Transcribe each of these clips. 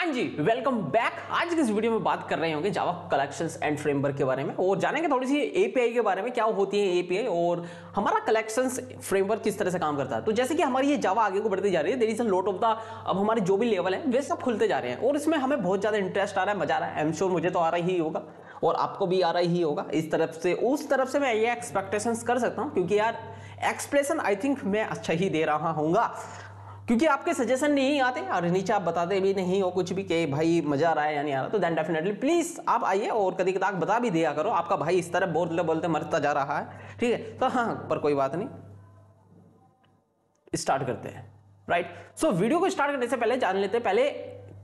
हाँ जी, welcome back. आज की इस वीडियो में बात कर रहे होंगे जावा कलेक्शंस एंड फ्रेमवर्क के बारे में और जानेंगे थोड़ी सी एपीआई के बारे में, क्या होती है एपीआई और हमारा कलेक्शंस फ्रेमवर्क किस तरह से काम करता है। तो जैसे कि हमारी ये जावा आगे को बढ़ती जा रही है, there is a lot of the, अब हमारे जो भी लेवल है वे सब खुलते जा रहे हैं और इसमें हमें बहुत ज्यादा इंटरेस्ट आ रहा है, मजा आ रहा है। आई एम श्योर मुझे तो आ रहा ही होगा और आपको भी आ रहा ही होगा। इस तरफ से उस तरफ से मैं ये एक्सपेक्टेशंस कर सकता हूँ, क्योंकि यार एक्सप्रेशन आई थिंक मैं अच्छा ही दे रहा हूँगा, क्योंकि आपके सजेशन नहीं आते और नीचे आप बताते भी नहीं हो कुछ भी कि भाई मजा आ रहा है या नहीं आ रहा। तो देन डेफिनेटली प्लीज आप आइए और कभी कदार बता भी दिया करो, आपका भाई इस तरह बोलते बोलते मरता जा रहा है, ठीक है। तो हाँ, पर कोई बात नहीं, स्टार्ट करते हैं। राइट, सो वीडियो को स्टार्ट करने से पहले जान लेते हैं पहले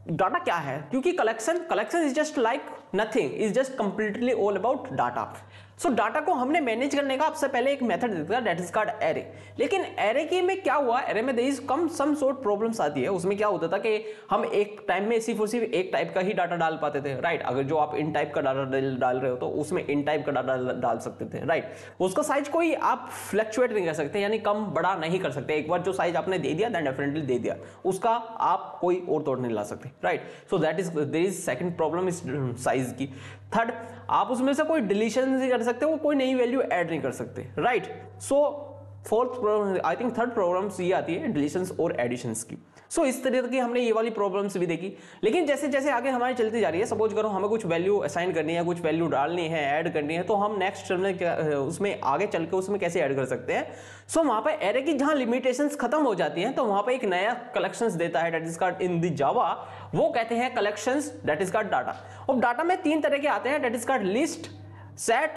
डाटा क्या है, क्योंकि collection is just like nothing, is just completely all about data. So data को हमने मैनेज करने का आपसे पहले एक मेथड देता है, दैट इज कॉल्ड एरे। लेकिन एरे की में क्या हुआ, एरे में there is come some sort problems आती है। उसमें क्या होता था कि हम एक टाइम में सिर्फ एक टाइप का ही डाटा डाल पाते थे। राइट, अगर जो आप इन टाइप का डाटा डाल रहे हो तो उसमें इन टाइप का डाटा डाल सकते थे। राइट, उसका साइज कोई आप फ्लक्चुएट नहीं कर सकते, यानी कम बड़ा नहीं कर सकते। एक बार जो साइज आपने दे दिया, देन डेफिनेटली दे दिया, उसका आप कोई और तोड़ नहीं ला सकते। Right, so that is there is second problem is size की। थर्ड, आप उसमें से कोई डिलीशन नहीं कर सकते, वो कोई नई वैल्यू ऐड नहीं कर सकते। Right, so fourth I think third problems ये आती है डिलीशंस और एडिशंस की। सो इस तरह की हमने ये वाली प्रॉब्लम्स भी देखी। लेकिन जैसे जैसे आगे हमारी चलती जा रही है, सपोज करो हमें कुछ वैल्यू असाइन करनी है, कुछ वैल्यू डालनी है, ऐड करनी है, तो हम नेक्स्ट में उसमें आगे चल के उसमें कैसे ऐड कर सकते हैं। सो वहां पर एरे की जहां लिमिटेशंस खत्म हो जाती हैं, तो वहां पर एक नया कलेक्शंस देता है, that is called in the Java, वो कहते हैं collections, that is called data. और डाटा में तीन तरह के आते हैं, that is called list, set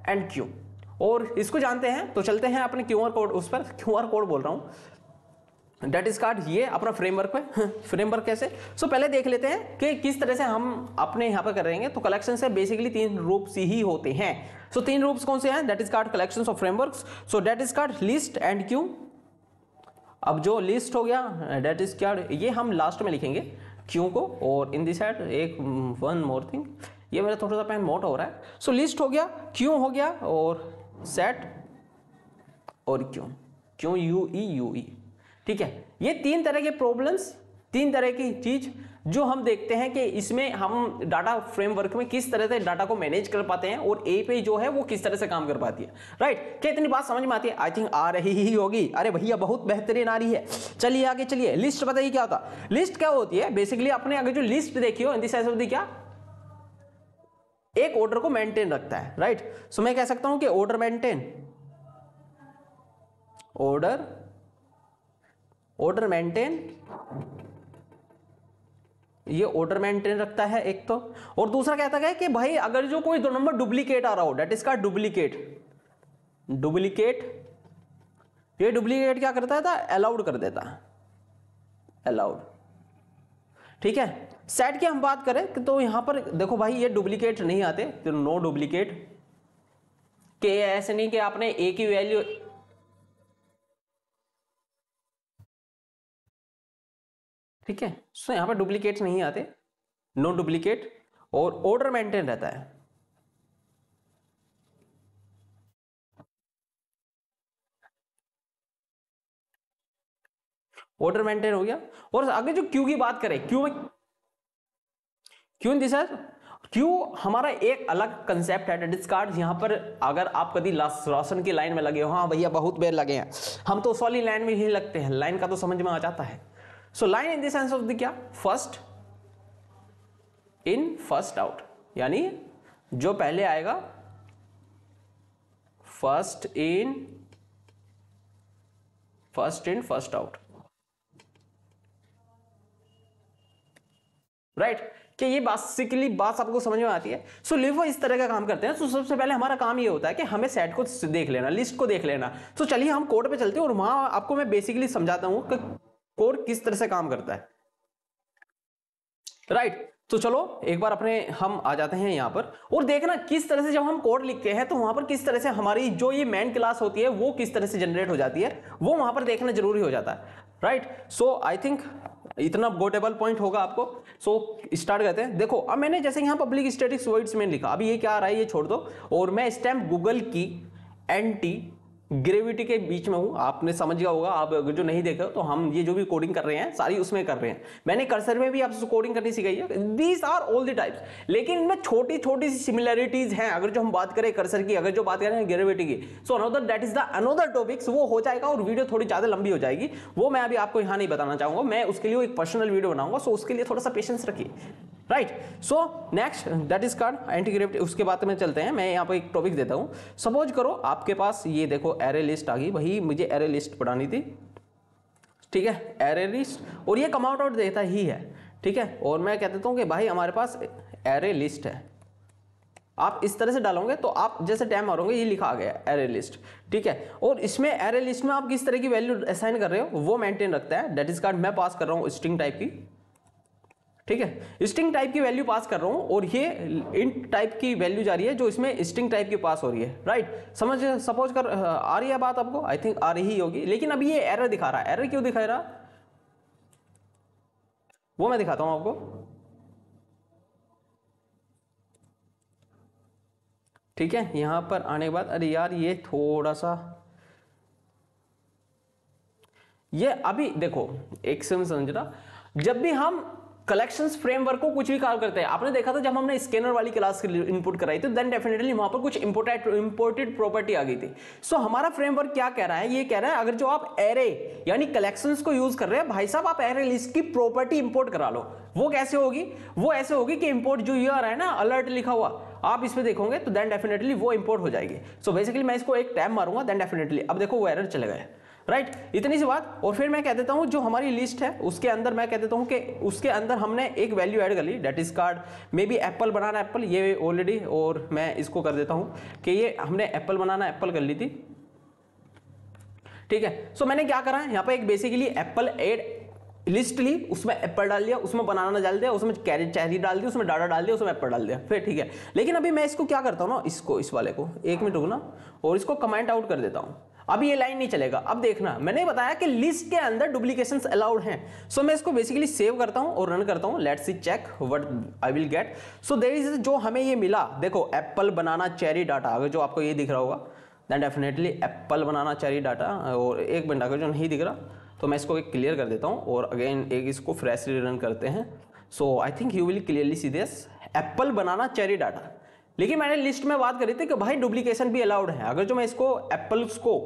and Q. और इसको जानते हैं तो चलते हैं अपने क्यूआर कोड, उस पर क्यूआर कोड बोल रहा हूं, डेट इज कार्ड, ये अपना फ्रेमवर्क पे। फ्रेमवर्क कैसे, सो पहले देख लेते हैं कि किस तरह से हम अपने यहां पर करेंगे। तो कलेक्शन से बेसिकली तीन रूप्स ही होते हैं। सो तीन रूप्स कौन से हैं, that is called collections of frameworks. So that is called list and queue. अब जो लिस्ट हो गया, डेट इज कार्ड, ये हम लास्ट में लिखेंगे क्यू को, और इन दिस साइड एक वन मोर थिंग, ये मेरा थोड़ा सा पेन मोटा हो रहा है। सो लिस्ट हो गया, क्यू हो गया, और सेट और क्यू यू ई, ठीक है। ये तीन तरह के प्रॉब्लम्स, तीन तरह की चीज जो हम देखते हैं कि इसमें हम डाटा फ्रेमवर्क में किस तरह से डाटा को मैनेज कर पाते हैं और एपीआई जो है वो किस तरह से काम कर पाती है। राइट, क्या इतनी बात समझ में आती है? आई थिंक आ रही ही होगी। अरे भैया बहुत बेहतरीन आ रही है। चलिए आगे चलिए। लिस्ट बताइए क्या होता है। लिस्ट क्या होती है, बेसिकली आपने अगर जो लिस्ट देखी हो, इन द सेंस ऑफ द क्या, एक ऑर्डर को मेंटेन रखता है। राइट, सो मैं कह सकता हूं कि ऑर्डर मेंटेन, ऑर्डर मेंटेन, ये ऑर्डर मेंटेन रखता है एक तो। और दूसरा कहता है कि भाई अगर जो कोई दो नंबर डुप्लीकेट आ रहा हो, डेट इज का डुप्लीकेट, ये डुप्लीकेट क्या करता है, अलाउड कर देता है, अलाउड, ठीक है। सेट की हम बात करें तो यहां पर देखो भाई ये डुप्लीकेट नहीं आते, तो नो डुप्लीकेट के, ऐसे नहीं कि आपने एक ही वैल्यू, ठीक है। सो यहां पर डुप्लीकेट नहीं आते, नो डुप्लीकेट, और ऑर्डर मेंटेन रहता है। ऑर्डर मेंटेन हो गया। और आगे जो क्यू की बात करें, क्यू इन दिस, क्यू हमारा एक अलग कंसेप्ट है, डेट इज कार्ड। यहां पर अगर आप कभी राशन की लाइन में लगे हो, हाँ भैया बहुत बेर लगे हैं, हम तो सॉली लाइन में ही लगते हैं, लाइन का तो समझ में आ जाता है। So line in the sense of the क्या, फर्स्ट इन फर्स्ट आउट, यानी जो पहले आएगा first in first out. Right, कि ये बेसिकली बात आपको समझ में आती है। सो लिफो इस तरह का काम करते हैं। तो सबसे पहले हमारा काम ये होता है कि हमें सेट को देख लेना, लिस्ट को देख लेना। तो चलिए हम कोड पे चलते हैं और वहां आपको मैं बेसिकली समझाता हूं कि कोड किस तरह से काम करता है। राइट, तो चलो एक बार अपने हम आ जाते हैं यहां पर और देखना किस तरह से जब हम कोड लिखते हैं तो वहां पर किस तरह से हमारी जो ये मेन क्लास होती है वो किस तरह से जनरेट हो जाती है, वो वहां पर देखना जरूरी हो जाता है। राइट, सो आई थिंक इतना गोटेबल पॉइंट होगा आपको। सो स्टार्ट करते हैं। देखो अब मैंने जैसे यहाँ पब्लिक स्टैटिक वॉइड्स में लिखा, अभी ये क्या आ रहा है ये छोड़ दो, और मैं स्टैम्प गूगल की एंटी ग्रेविटी के बीच में हूं, आपने समझ गया होगा। आप अगर जो नहीं देखे तो हम ये जो भी कोडिंग कर रहे हैं सारी उसमें कर रहे हैं। मैंने कर्सर में भी आपसे कोडिंग करनी सिखाई है। These are all the types, लेकिन इनमें छोटी छोटी सी सिमिलरिटीज हैं। अगर जो हम बात करें कर्सर की, अगर जो बात करें ग्रेविटी की, so another that is the another topics, वो हो जाएगा और वीडियो थोड़ी ज्यादा लंबी हो जाएगी, वो मैं अभी आपको यहाँ नहीं बताना चाहूंगा। मैं उसके लिए एक पर्सनल वीडियो बनाऊंगा, सो उसके लिए थोड़ा सा पेशेंस रखिए, right. So next that is called anti gravity. उसके बाद में चलते हैं, मैं यहाँ पर एक टॉपिक देता हूँ। सपोज करो आपके पास ये देखो एरे लिस्ट आ गई, वही मुझे एरे लिस्ट पढ़ानी थी, ठीक है, एरे लिस्ट, और ये कम आउट देता ही है, ठीक है। और मैं कह देता हूँ कि भाई हमारे पास एरे लिस्ट है। आप इस तरह से डालोगे तो आप जैसे टैब मारोगे ये लिखा आ गया एरे लिस्ट, ठीक है। और इसमें एरे लिस्ट में आप किस तरह की वैल्यू असाइन कर रहे हो वो मेंटेन रखता है। दैट इज कॉल्ड, मैं पास कर रहा हूँ स्ट्रिंग टाइप की, ठीक है, स्ट्रिंग टाइप की वैल्यू पास कर रहा हूं और ये इंट टाइप की वैल्यू जा रही है जो इसमें स्ट्रिंग टाइप की पास हो रही है, राइट। समझ सपोज कर आ रही है बात आपको, आई थिंक आ रही होगी। लेकिन अभी ये एरर दिखा रहा है, एरर क्यों दिखा रहा वो मैं दिखाता हूं आपको, ठीक है। यहां पर आने के बाद अरे यार ये थोड़ा सा, ये अभी देखो एक सेकंड समझना, जब भी हम कलेक्शंस फ्रेमवर्क को कुछ भी कॉल करते हैं, आपने देखा था जब हमने स्कैनर वाली क्लास इनपुट कराई थी, देन डेफिनेटली वहां पर कुछ इंपोर्टेड प्रॉपर्टी आ गई थी। सो हमारा फ्रेमवर्क क्या कह रहा है, ये कह रहा है अगर जो आप एरे यानी कलेक्शंस को यूज कर रहे हैं, भाई साहब आप एरे लिस्ट की प्रॉपर्टी इंपोर्ट करा लो। वो कैसे होगी, वो ऐसे होगी कि इंपोर्ट जो ये आ रहा है ना अलर्ट लिखा हुआ, आप इसमें देखोगे तो देन डेफिनेटली वो इंपोर्ट हो जाएगी। सो बेसिकली मैं इसको एक टैब मारूंगा, देन डेफिनेटली अब देखो वो एरर चले गए, राइट, इतनी सी बात। और फिर मैं कह देता हूं जो हमारी लिस्ट है उसके अंदर मैं कह देता हूं कि उसके अंदर हमने एक वैल्यू ऐड कर ली, that is card may be apple banana apple, ये ऑलरेडी, और मैं इसको कर देता हूं कि ये हमने एप्पल बनाना एप्पल कर ली थी, ठीक है। सो मैंने क्या करा है यहाँ पे एक बेसिकली एप्पल एड लिस्ट ली, उसमें एप्पल डाल दिया, उसमें बनाना डाल दिया, उसमें चेरी डाल दी, उसमें डाटा डाल दिया, उसमें एप्पल डाल दिया, फिर ठीक है। लेकिन अभी मैं इसको क्या करता हूँ ना, इसको इस वाले को एक मिनट रुकना और इसको कमेंट आउट कर देता हूँ। अब ये लाइन नहीं चलेगा। अब देखना मैंने बताया कि लिस्ट के अंदर डुप्लीकेशंस अलाउड हैं। सो मैं इसको बेसिकली सेव करता हूं और रन करता हूं। Let's see check what I will get. So there is जो हमें ये मिला, देखो एप्पल बनाना चेरी डाटा, अगर जो आपको ये दिख रहा होगा then definitely apple banana cherry data. और एक मिनट अगर जो नहीं दिख रहा तो मैं इसको एक क्लियर कर देता हूं और अगेन एक इसको फ्रेशली रन करते हैं। So I think you will clearly see this apple banana cherry data. लेकिन मैंने लिस्ट में बात करी थी कि भाई डुप्लीकेशन भी अलाउड है। अगर जो मैं इसको एप्पल्स को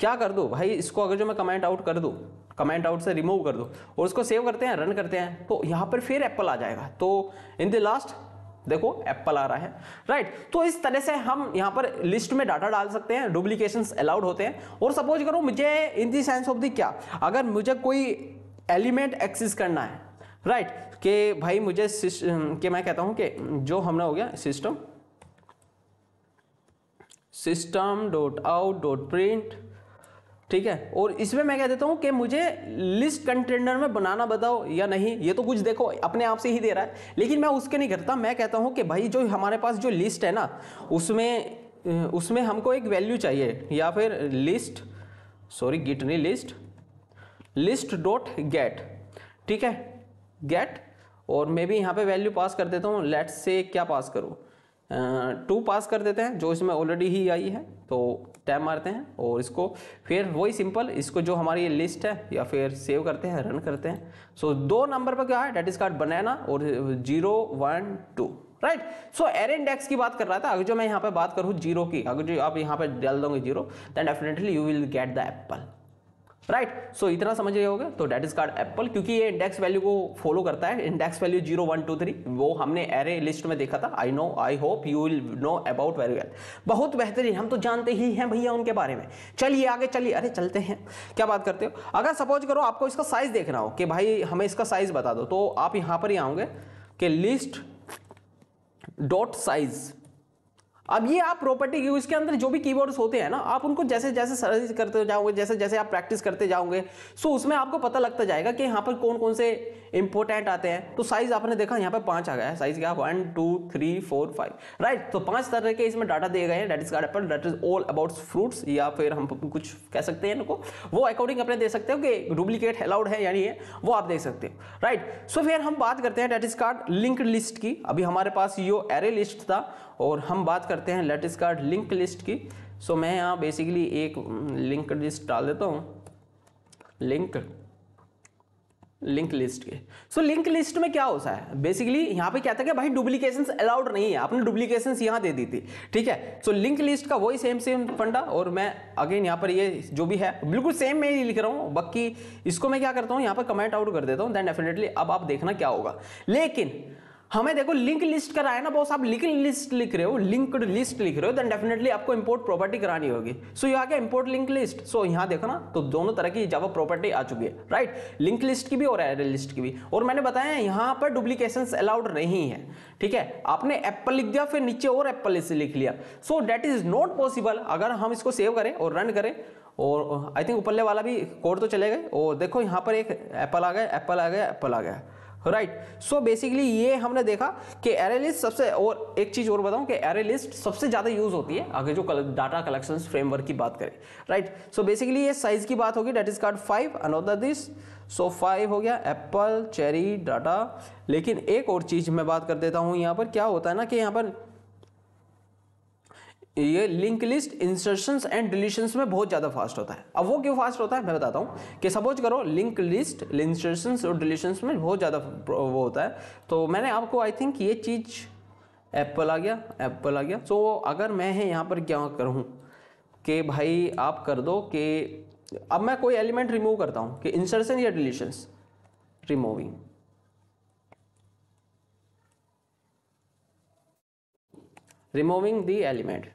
क्या कर दूं भाई, इसको अगर जो मैं कमेंट आउट कर दूं, कमेंट आउट से रिमूव कर दूं और इसको सेव करते हैं, रन करते हैं, तो यहां पर फिर एप्पल आ जाएगा। तो इन द लास्ट देखो एप्पल आ रहा है, राइट। तो इस तरह से हम यहां पर लिस्ट में डाटा डाल सकते हैं, डुप्लीकेशंस अलाउड होते हैं। और सपोज करो मुझे इन द सेंस ऑफ द क्या, अगर मुझे कोई एलिमेंट एक्सेस करना है, राइट, कि भाई मुझे कि मैं कहता हूं कि जो हमने हो गया system dot out dot print, ठीक है। और इसमें मैं कह देता हूं कि मुझे लिस्ट कंटेनर में बनाना बताओ या नहीं, ये तो कुछ देखो अपने आप से ही दे रहा है, लेकिन मैं उसके नहीं करता। मैं कहता हूं कि भाई जो हमारे पास जो लिस्ट है ना उसमें हमको एक वैल्यू चाहिए, या फिर गिट नहीं लिस्ट डॉट गेट, ठीक है, गेट। और मैं भी यहाँ पे वैल्यू पास कर देता हूँ, लेट्स से क्या पास करूँ, 2 पास कर देते हैं जो इसमें ऑलरेडी ही आई है। तो टैब मारते हैं और इसको फिर वही सिंपल, इसको जो हमारी ये लिस्ट है या फिर सेव करते हैं, रन करते हैं। सो 2 नंबर पर क्या है, डेट इज कार्ड बनाना और 0 1 2, राइट। सो एरे इंडेक्स की बात कर रहा था। अगर जो मैं यहाँ पे बात करूँ 0 की, अगर जो आप यहाँ पे डाल दोगे 0, then definitely you will get the apple, right. So इतना समझ रहे होगे। तो डेट इज कार्ड एप्पल, क्योंकि ये इंडेक्स वैल्यू को फॉलो करता है। इंडेक्स वैल्यू 0 1 2 3 वो हमने एरे लिस्ट में देखा था। I hope you will know about very well. बहुत बेहतरीन, हम तो जानते ही हैं भैया उनके बारे में। चलिए आगे चलिए, अरे चलते हैं, क्या बात करते हो। अगर सपोज करो आपको इसका साइज देखना हो कि भाई हमें इसका साइज बता दो, तो आप यहां पर ही आओगे कि लिस्ट डॉट साइज। अब ये आप प्रॉपर्टी यूज के अंदर जो भी कीवर्ड्स होते हैं ना, आप उनको जैसे जैसे सर्च करते जाओगे, जैसे जैसे आप प्रैक्टिस करते जाओगे, सो उसमें आपको पता लगता जाएगा कि यहाँ पर कौन कौन से इंपोर्टेंट आते हैं। तो साइज आपने देखा यहाँ पे 5 आ गया है। साइज क्या, 1 2 3 4 5, राइट। तो 5 तरह के इसमें डाटा दिए गए हैं। That is card Apple, that is all about fruits, या फिर हम कुछ कह सकते हैं इनको, वो अकॉर्डिंग अपने दे सकते हो कि डुप्लीकेट अलाउड है या नहीं है, वो आप देख सकते हो, राइट। सो फिर हम बात करते हैं that is card linked list की। अभी हमारे पास ये एरे लिस्ट था और हम बात करते हैं that is card link list की। सो मैं यहाँ बेसिकली एक लिंक लिस्ट डाल देता हूँ, लिंक लिस्ट के। सो लिंक लिस्ट में क्या होता है बेसिकली, यहाँ पे क्या था कि भाई डुप्लीकेशंस अलाउड नहीं है, आपने डुप्लीकेशंस यहाँ दे दी थी, ठीक है। सो लिंक लिस्ट का वही सेम फंडा, और मैं अगेन यहाँ पर ये जो भी है बिल्कुल सेम मैं ही लिख रहा हूँ, बाकी इसको मैं क्या करता हूँ यहाँ पर कमेंट आउट कर देता हूँ, देन डेफिनेटली अब आप देखना क्या होगा। लेकिन हमें देखो लिंक लिस्ट कराया है ना बॉस, आप लिंक लिस्ट लिख रहे हो, लिंक्ड लिस्ट लिख रहे हो, देन डेफिनेटली आपको इंपोर्ट प्रॉपर्टी करानी होगी। सो यहाँ क्या इंपोर्ट लिंक लिस्ट, सो यहाँ देखो ना, तो दोनों तरह की जावा प्रॉपर्टी आ चुकी है, राइट, लिंक लिस्ट की भी और एरे लिस्ट की भी। और मैंने बताया यहाँ पर डुप्लीकेशंस अलाउड नहीं है, ठीक है। आपने एप्पल लिख दिया फिर नीचे और एप्पल लिख लिया, सो दैट इज नॉट पॉसिबल। अगर हम इसको सेव करें और रन करें, और आई थिंक ऊपरले वाला भी कोड तो चलेगा, और देखो यहाँ पर एक एप्पल आ गया, एप्पल आ गया, एप्पल आ गया, राइट। सो बेसिकली ये हमने देखा कि एरे लिस्ट सबसे, और एक चीज और बताऊं कि एरे लिस्ट सबसे ज्यादा यूज होती है अगर जो डाटा कलेक्शन फ्रेमवर्क की बात करें, राइट। सो बेसिकली ये साइज की बात होगी, that is card 5 another this, so 5 हो गया एप्पल चेरी डाटा। लेकिन एक और चीज मैं बात कर देता हूं, यहाँ पर क्या होता है ना कि यहाँ पर ये link list insertions and deletions में बहुत ज्यादा फास्ट होता है। अब वो क्यों फास्ट होता है मैं बताता हूँ कि सपोज करो लिंक लिस्ट इंसर्शंस और डिलीशंस में बहुत ज्यादा वो होता है, तो मैंने आपको आई थिंक ये चीज एप्पल आ गया। सो अगर मैं यहाँ पर क्या करूँ कि भाई आप कर दो कि अब मैं कोई एलिमेंट रिमूव करता हूँ कि इंसर्शन या डिलीशंस, रिमूविंग द एलिमेंट,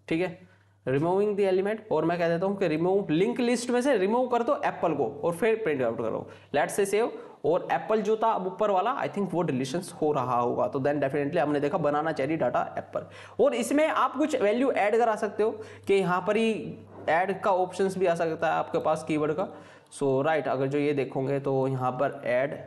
ठीक है, रिमूविंग द एलिमेंट, और मैं कह देता हूं कि रिमूव लिंक लिस्ट में से रिमूव कर दो एप्पल को और फिर प्रिंट आउट करो, लेट्स से सेव, और एप्पल जो था अब ऊपर वाला आई थिंक वो डिलीशंस हो रहा होगा, तो देन डेफिनेटली हमने देखा बनाना चेरी डाटा एप्पल। और इसमें आप कुछ वैल्यू ऐड करा सकते हो कि यहाँ पर ही ऐड का ऑप्शंस भी आ सकता है आपके पास कीवर्ड का। सो राइट, अगर जो ये देखोगे तो यहाँ पर ऐड,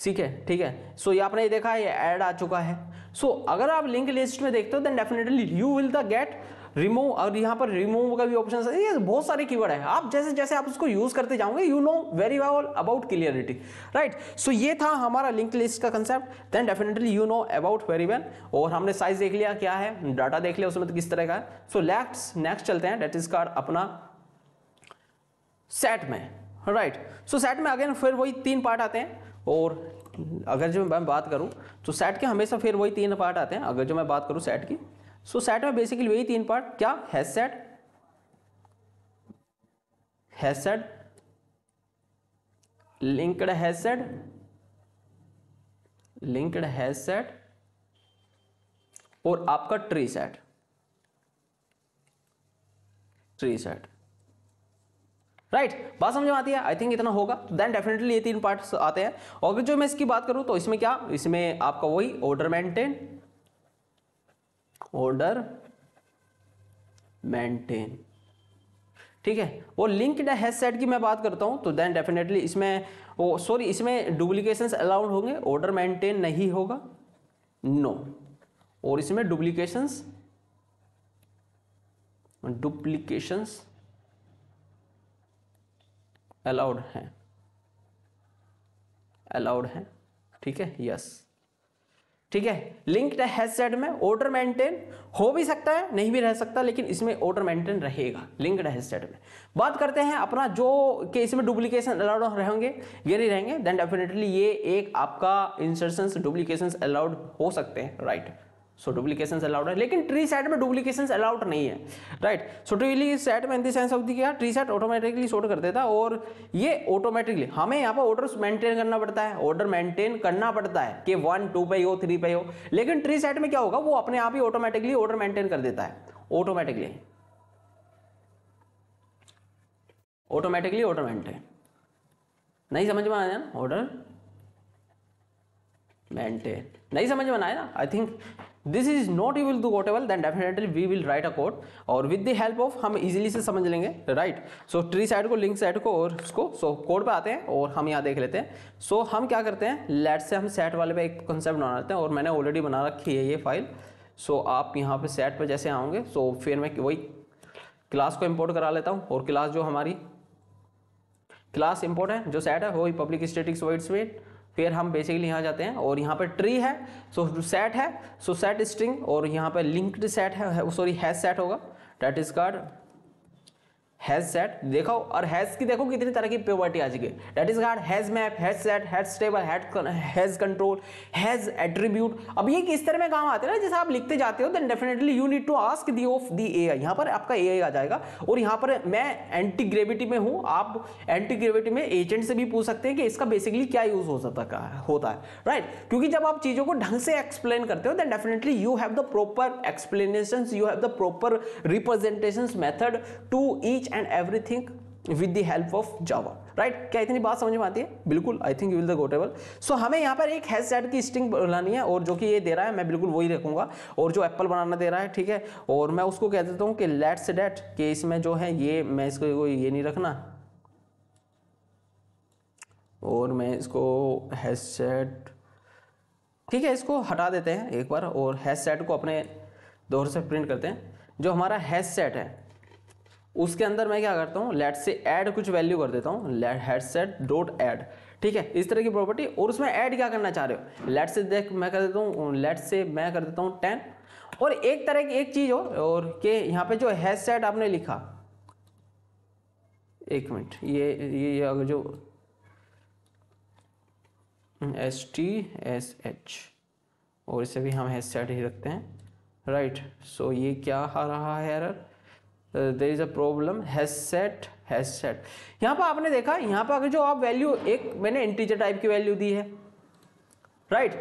ठीक है। सो ये आपने ये देखा ये ऐड आ चुका है। सो अगर आप लिंक लिस्ट में देखते हो then definitely you will the get remove, और यहाँ पर रिमूव का भी ऑप्शन है, ये बहुत सारे कीवर्ड है, आप जैसे जैसे आप उसको यूज करते जाओगे you know very well about clarity, right. So ये था हमारा लिंक लिस्ट का concept, then definitely you know about very well. और हमने साइज देख लिया क्या है, डाटा देख लिया उसमें तो किस तरह का है। सो नेक्स्ट चलते हैं, डेट इज कार्ड अपना सेट में, राइट। सो सेट में अगेन फिर वही 3 पार्ट आते हैं, और अगर जो मैं बात करूं तो सेट के हमेशा फिर वही 3 पार्ट आते हैं। अगर जो मैं बात करूं सेट की, सो सेट में बेसिकली वही 3 पार्ट, क्या hash set, linked hash set और आपका ट्री सेट, राइट। बात समझ में आती है, आई थिंक इतना होगा। देन डेफिनेटली ये 3 पार्ट्स आते हैं। और जो मैं इसकी बात करूं तो इसमें क्या, इसमें आपका वही ऑर्डर मेंटेन, ठीक है। और लिंक्ड हैश सेट की मैं बात करता हूं तो देन डेफिनेटली इसमें इसमें डुप्लीकेशंस अलाउड होंगे, ऑर्डर मेंटेन नहीं होगा, नो। और इसमें डुप्लीकेशंस अलाउड है, ठीक है, यस, ठीक है। लिंक्ड हैश सेट में ऑर्डर मेंटेन हो भी सकता है, नहीं भी रह सकता, लेकिन इसमें ऑर्डर मेंटेन रहेगा लिंक्ड हैश सेट में। बात करते हैं अपना जो कि इसमें डुप्लीकेशन अलाउड रहेंगे, ये नहीं रहेंगे, देन डेफिनेटली ये एक आपका इंसर्शंस डुप्लीकेशंस अलाउड हो सकते हैं, राइट। सो डुप्लीकेशंस अलाउड है, लेकिन ट्री सेट में डुप्लीकेशंस अलाउड नहीं है, राइट। सो ट्री सेट में इन द सेंस ऑफ द क्या, ट्री सेट ऑटोमेटिकली सॉर्ट कर देता है, और ये ऑटोमेटिकली हमें यहाँ पर ऑर्डर मेंटेन करना पड़ता है, कि 1 2 पे हो 3 पे हो, लेकिन ट्री सेट में क्या होगा, वो अपने आप ही ऑटोमेटिकली ऑर्डर मेंटेन कर देता है, ऑटोमेटिकली ऑर्डर मेंटेन। नहीं समझ में आया ना, ऑर्डर मेंटेन नहीं समझ में आया ना, I think this is not you will do whatever, then definitely we will write a code, और विद द हेल्प ऑफ हम इजीली से समझ लेंगे, राइट। सो ट्री साइड को, लिंक साइड को और उसको, सो कोड पे आते हैं और हम यहाँ देख लेते हैं। सो हम क्या करते हैं, लेट से हम सेट वाले पे एक कंसेप्ट बना लेते हैं, और मैंने ऑलरेडी बना रखी है ये फाइल। सो आप यहाँ पे सेट पे जैसे आओगे, सो फिर मैं वही क्लास को इम्पोर्ट करा लेता हूँ, और क्लास जो हमारी क्लास इंपोर्ट है जो सेट है वही पब्लिक स्टैटिक वॉइड स्पेस, फिर हम बेसिकली यहाँ जाते हैं और यहाँ पर ट्री है, सो सेट है, सो सेट स्ट्रिंग, और यहाँ पर लिंक्ड सेट है, सॉरी हैज सेट होगा, that is called hash set. देखो, और हैज की देखो कितनी तरह की प्रॉपर्टी आ चुकी है, that is called hash map, hash set, hash table, hash control, hash attribute. अब ये किस तरह में काम आते हैं ना, जैसे आप लिखते जाते हो then definitely you need to ask the of the AI. यहाँ पर आपका एआई आ जाएगा, और यहाँ पर मैं एंटी ग्रेविटी में हूँ, आप एंटी ग्रेविटी में एजेंट से भी पूछ सकते हैं कि इसका बेसिकली क्या यूज हो सकता होता है, राइट। क्योंकि जब आप चीजों को ढंग से एक्सप्लेन करते हो then definitely you have the proper explanations, you have the proper representations method to each and everything with the help of Java, right. क्या इतनी बात समझ में आती है? बिल्कुल, I think you will the go table. So हमें यहाँ पर एक हैज सेट की स्ट्रिंग बनानी है, और जो कि ये दे रहा है मैं बिल्कुल वही रखूंगा, और जो एप्पल बनाना दे रहा है, ठीक है, और मैं उसको कह देता हूँ कि लेट्स डेट कि इसमें जो है ये मैं इसको ये नहीं रखना, और मैं इसको हैज सेट, ठीक है, इसको हटा देते हैं एक बार, और हैज सेट को अपने दौर से प्रिंट करते हैं। जो हमारा हैज सेट है उसके अंदर मैं क्या करता हूँ, लेट से ऐड कुछ वैल्यू कर देता हूँ, हैज सेट डॉट ऐड, ठीक है, इस तरह की प्रॉपर्टी। और उसमें ऐड क्या करना चाह रहे हो, लेट से देख मैं कर देता हूँ, लेट से मैं कर देता हूँ 10। और एक तरह की एक चीज और कि यहाँ पे जो हैज सेट आपने लिखा, एक मिनट, ये अगर जो STSH, और इसे भी हम हैज सेट ही रखते हैं, राइट। सो ये क्या आ रहा है error, there is a problem, hash set. यहाँ पर आपने देखा, यहाँ पर अगर जो आप वैल्यू, एक मैंने इंटीजर टाइप की वैल्यू दी है, राइट,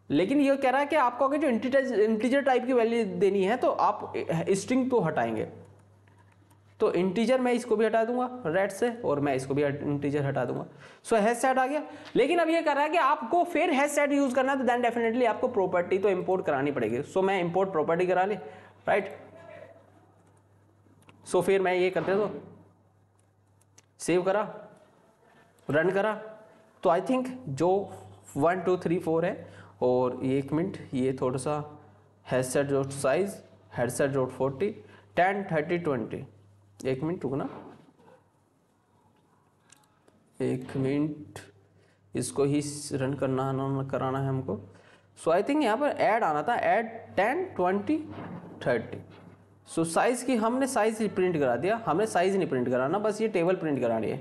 लेकिन ये कह रहा है कि आपको अगर जो इंटीजर टाइप की वैल्यू देनी है तो आप स्ट्रिंग तो हटाएंगे, तो इंटीजर मैं इसको भी हटा दूंगा रेट से, और मैं इसको भी इंटीजर हटा दूंगा। सो हैज सेट आ गया। लेकिन अब ये कर रहा है कि आपको फिर हैज सेट यूज करना है, तो देन डेफिनेटली आपको प्रॉपर्टी तो इंपोर्ट करानी पड़ेगी। सो मैं इंपोर्ट प्रॉपर्टी करा ली, राइट। सो फिर मैं ये करते तो सेव करा, रन करा, तो आई थिंक जो 1 2 3 4 है, और एक मिनट, ये थोड़ा सा has set dot size, has set dot 40 10 30 20, एक मिनट रुकना, एक मिनट, इसको ही रन कराना है हमको। सो आई थिंक यहाँ पर ऐड आना था, ऐड 10 20 30। सो साइज की हमने साइज ही प्रिंट करा दिया, हमने साइज नहीं प्रिंट कराना, बस ये टेबल प्रिंट करानी है,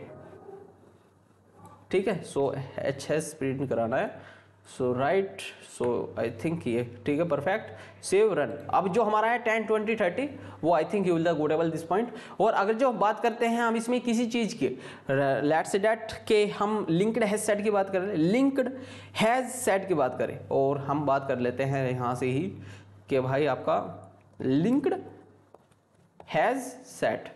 ठीक है। सो HS प्रिंट कराना है, सो राइट, सो आई थिंक ये ठीक है, परफेक्ट, सेव रन। अब जो हमारा है 10 20 30, वो आई think you will the go table this point. और अगर जो बात करते हैं हम इसमें किसी चीज़ की, लेट्स से डेट के हम लिंक्ड हैज सेट की बात करें, लिंक्ड हैज सेट की बात करें, और हम बात कर लेते हैं यहाँ से ही कि भाई आपका लिंक्ड हैज सेट,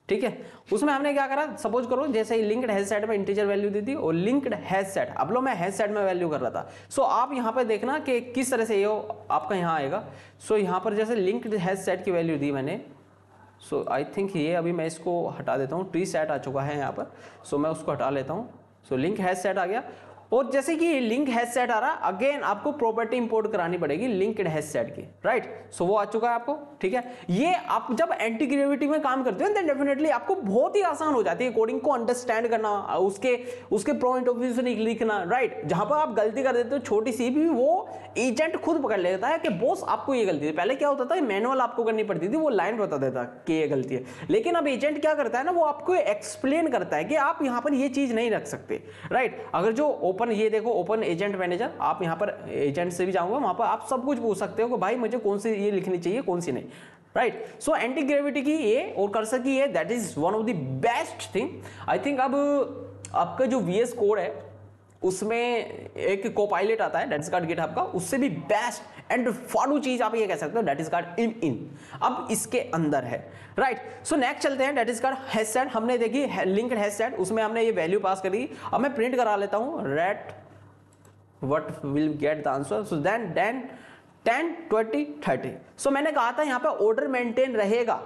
ठीक है। उसमें हमने क्या करा, सपोज करो जैसे ही लिंक्ड हैज सेट में इंटीजर वैल्यू दी थी, और लिंक्ड हैज सेट, अब लो मैं हैज सेट में वैल्यू कर रहा था। सो आप यहाँ पे देखना कि किस तरह से ये आपका यहाँ आएगा। सो यहाँ पर जैसे लिंक्ड हैज सेट की वैल्यू दी मैंने, सो आई थिंक ये अभी मैं इसको हटा देता हूँ, ट्री सेट आ चुका है यहाँ पर, सो मैं उसको हटा लेता हूँ। सो लिंक हैज सेट आ गया, और जैसे कि लिंक हैज सेट आ रहा, अगेन आपको प्रॉपर्टी इंपोर्ट करानी पड़ेगी लिंक्ड हैज सेट की, राइट। सो वो आ चुका है आपको, ठीक है। ये आप जब एंटी ग्रेविटी में काम करते हो देन डेफिनेटली आपको बहुत ही आसान हो जाती है कोडिंग को अंडरस्टैंड करना, उसके पॉइंट ऑफ व्यू से लिखना, राइट। जहां पर आप गलती कर देते हो छोटी सी भी, वो एजेंट खुद पकड़ लेता है कि बॉस आपको ये गलती है। पहले क्या होता था, मैनुअल आपको करनी पड़ती थी, वो लाइन बता देता कि ये गलती है, लेकिन अब एजेंट क्या करता है ना, वो आपको एक्सप्लेन करता है कि आप यहाँ पर ये चीज नहीं रख सकते, राइट। अगर जो ओपन, ये देखो ओपन एजेंट मैनेजर, आप यहाँ पर एजेंट से भी जाऊंगा, वहां पर आप सब कुछ पूछ सकते हो कि भाई मुझे कौन सी ये लिखनी चाहिए, कौन सी नहीं, राइट। सो एंटी ग्रेविटी की ये और कर्सर की ये, that is one of the best thing I think. अब आपका जो VS कोड है उसमें एक कोपायलट आता है, दैट इज कॉल्ड गिटहब का, उससे भी बेस्ट एंड फाड़ू चीज आप ये कह सकते हो, दैट इज कॉल्ड इन। अब इसके अंदर है, राइट। सो नेक्स्ट चलते हैं, that is called hash set. हमने देखी लिंक्ड हैज सेट, उसमें हमने ये वैल्यू पास करी। अब मैं प्रिंट करा लेता हूं, rate what will get the answer, so then 10 20 30। सो मैंने कहा था यहाँ पे ऑर्डर मेंटेन रहेगा,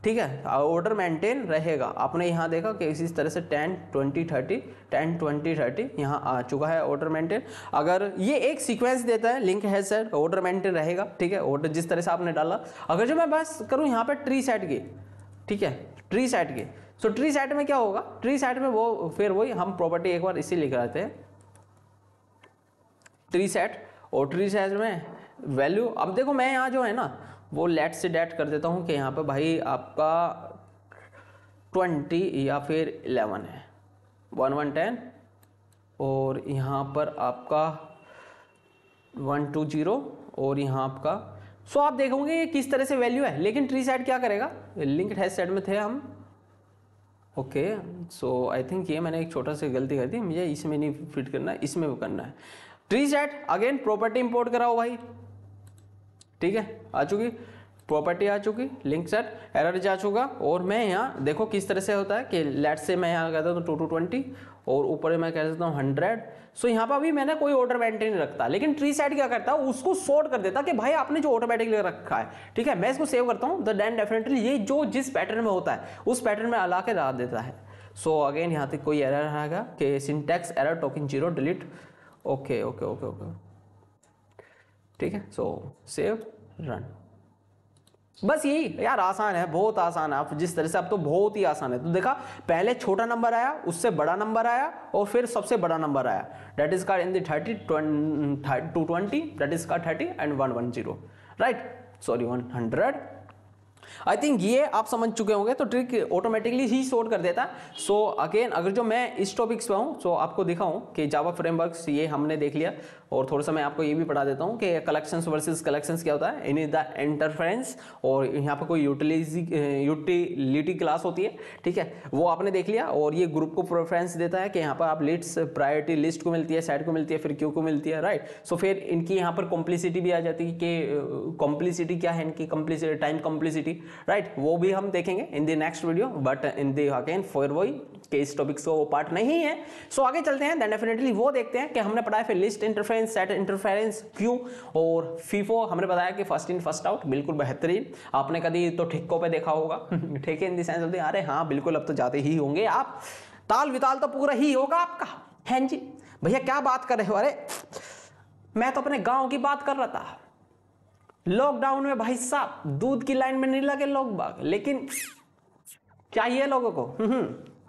ठीक है, ऑर्डर मेंटेन रहेगा। आपने यहाँ देखा कि इसी तरह से 10 20 30 10 20 30 यहाँ आ चुका है ऑर्डर मेंटेन। अगर ये एक सीक्वेंस देता है link has set, order maintain रहेगा, ठीक है, ऑर्डर जिस तरह से आपने डाला। अगर जो मैं बस करूँ यहाँ पे ट्री सेट की, ठीक है, ट्री सेट की, सो ट्री सेट में क्या होगा, ट्री सेट में वो फिर वही हम प्रॉपर्टी एक बार इसी लिख रहे थे, ट्री सेट, और ट्री सेट में वैल्यू, अब देखो मैं यहाँ जो है ना वो लेट से डेट कर देता हूँ कि यहाँ पे भाई आपका 20 या फिर 11 है, 1 1 10, और यहाँ पर आपका 1 2 0, और यहाँ आपका सो आप देखोगे ये किस तरह से वैल्यू है। लेकिन ट्री सेट क्या करेगा, लिंक्ड हैश सेट में थे हम, ओके। सो आई थिंक ये मैंने एक छोटा सा गलती कर दी, मुझे इसमें नहीं फिट करना है, इसमें भी करना है। Tree set again property import कराओ भाई, ठीक है, आ चुकी प्रॉपर्टी, आ चुकी लिंक सेट, एरर जा चुका। और मैं यहाँ देखो किस तरह से होता है कि लेट से मैं यहाँ कहता हूँ 2 2 20, और ऊपर मैं कह देता हूँ 100। सो यहाँ पर अभी मैंने कोई ऑर्डर मेंटेन नहीं रखता, लेकिन ट्री सेट क्या करता है, उसको सॉर्ट कर देता कि भाई आपने जो ऑटोमेटिकली रखा है, ठीक है, मैं इसको सेव करता हूँ, देन डेफिनेटली ये जो जिस पैटर्न में होता है उस पैटर्न में ला के डाल देता है। सो अगेन यहाँ तक कोई एरर आएगा कि syntax error token 0 delete, okay okay okay okay, ठीक है। सो सेव रन, बस यही यार, आसान है, बहुत आसान है। आप जिस तरह से, अब तो बहुत ही आसान है। तो देखा, पहले छोटा नंबर आया, उससे बड़ा नंबर आया, और फिर सबसे बड़ा नंबर आया, that is called in the 30 220, that is called 30 and 110, right, sorry 100। I think ये आप समझ चुके होंगे। तो ट्रिक ऑटोमेटिकली ही सॉर्ट कर देता है। सो अगेन अगर जो मैं इस टॉपिक्स पे हूँ, सो आपको दिखाऊं कि जावा फ्रेमवर्क्स ये हमने देख लिया, और थोड़ा सा मैं आपको ये भी पढ़ा देता हूँ कि कलेक्शंस वर्सेस कलेक्शंस क्या होता है, इन द इंटरफेरेंस, और यहाँ पे कोई यूटिलिटी क्लास होती है, ठीक है, वो आपने देख लिया। और ये ग्रुप को प्रेफरेंस देता है कि यहाँ पर आप लिस्ट प्रायोरिटी लिस्ट को मिलती है, सेट को मिलती है, फिर क्यू को मिलती है, राइट। सो फिर इनकी यहाँ पर कॉम्प्लिसिटी भी आ जाती है कि कॉम्प्लिसिटी क्या है इनकी, कॉम्प्लिसिटी टाइम कॉम्प्लिसिटी, राइट, वो भी हम देखेंगे in the next video. But in the again for वही कि इस टॉपिक्स का वो पार्ट नहीं है। सो आगे चलते हैं, देन डेफिनेटली वो देखते हैं कि हमने पढ़ा है फिर list interference, set interference, Q और फीफो। हमने बताया कि फर्स्ट इन फर्स्ट आउट, बिल्कुल बेहतरीन। आपने कभी तो ठिक्कों पे देखा होगा, ठीक है, इन द सेंस ऑफ अरे हाँ बिल्कुल, अब तो जाते ही होंगे आप, ताल विताल तो पूरा ही होगा आपका। हैं जी भैया क्या बात कर रहे हो, अरे मैं तो अपने गांव की बात कर रहा था। लॉकडाउन में भाई साहब दूध की लाइन में नहीं लगे लोग बाग, लेकिन चाहिए लोगों को।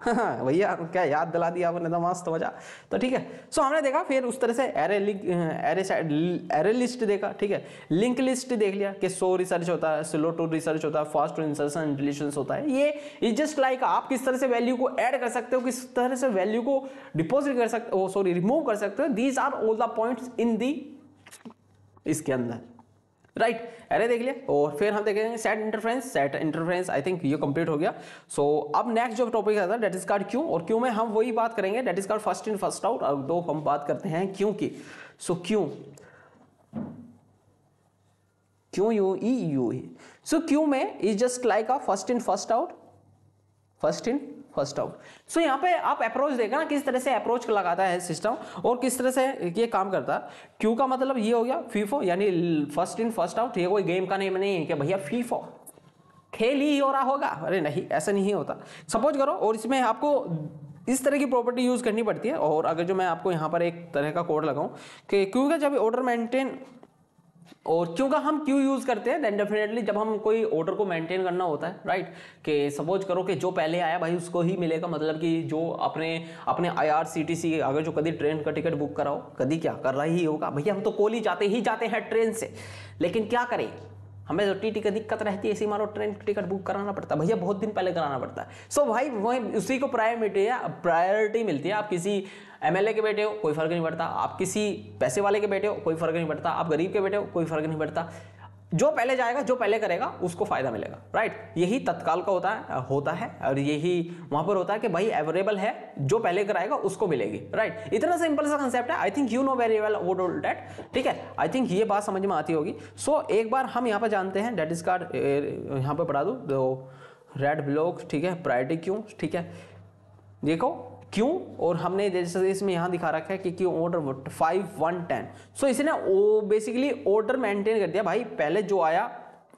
भैया क्या याद दिला दिया आपने, तो मस्त मजा। तो ठीक है, सो हमने देखा फिर उस तरह से एरे लिस्ट देखा, ठीक है, लिंक लिस्ट देख लिया कि सो रिसर्च होता है, स्लो टू रिसर्च होता है, फास्ट टू इंसर्शन डिलीशंस होता है। ये इज जस्ट लाइक आप किस तरह से वैल्यू को ऐड कर सकते हो, किस तरह से वैल्यू को डिपॉजिट कर सकते हो, सॉरी रिमूव कर सकते हो। These are all the points in the इसके अंदर, राइट। एरे देख लिया, और फिर हम देखेंगे set interference. Set interference I think ये कंप्लीट हो गया। सो अब नेक्स्ट जो टॉपिक आता है दैट इज कॉल्ड क्यू, और क्यू में हम वही बात करेंगे that is called first in first out. अब दो हम बात करते हैं क्यू की। So Q U E U E, so queue में is just like a first in first out, first in first out. So यहाँ पे आप अप्रोच देखा ना, किस तरह से अप्रोच लगाता है सिस्टम और किस तरह से ये काम करता है। क्यू का मतलब ये हो गया फीफो, यानी फर्स्ट इन फर्स्ट आउट। ये कोई गेम का नेम नहीं है कि भैया फीफो खेल ही हो रहा होगा, अरे नहीं, ऐसा नहीं होता। सपोज करो, और इसमें आपको इस तरह की प्रॉपर्टी यूज करनी पड़ती है। और अगर जो मैं आपको यहाँ पर एक तरह का कोड लगाऊं कि क्यू का जब ऑर्डर मेंटेन, और क्यों का हम क्यों यूज करते हैं, देन डेफिनेटली जब हम कोई ऑर्डर को मेंटेन करना होता है, राइट, कि सपोज करो कि जो पहले आया भाई उसको ही मिलेगा। मतलब कि जो अपने IRCTC अगर जो कभी ट्रेन का टिकट बुक कराओ, कभी क्या कर रहा ही होगा भैया, हम तो कोली जाते हैं ट्रेन से, लेकिन क्या करें, हमें जो टीटी की दिक्कत रहती है, इसी मानो ट्रेन टिकट बुक कराना पड़ता है भैया, बहुत दिन पहले कराना पड़ता है। सो भाई वही उसी को प्रायोरिटी मिलती है। आप किसी MLA के बेटे हो कोई फर्क नहीं पड़ता, आप किसी पैसे वाले के बेटे हो कोई फर्क नहीं पड़ता, आप गरीब के बेटे हो कोई फर्क नहीं पड़ता, जो पहले जाएगा जो पहले करेगा उसको फायदा मिलेगा, राइट। यही तत्काल का होता है और यही वहां पर होता है कि भाई अवेलेबल है, जो पहले कराएगा उसको मिलेगी, राइट। इतना सिंपल सा कंसेप्ट है। आई think you know very well about all that, ठीक है। आई थिंक ये बात समझ में आती होगी। सो एक बार हम यहाँ पर जानते हैं दैट इज कार्ड, यहाँ पर पढ़ा दूँ रेड ब्लॉक, ठीक है, प्रायोरिटी क्यों, ठीक है, देखो क्यों। और हमने जैसे इसमें यहाँ दिखा रखा है कि क्यों ऑर्डर 5 1 10। सो इसने बेसिकली ऑर्डर मेंटेन कर दिया भाई, पहले जो आया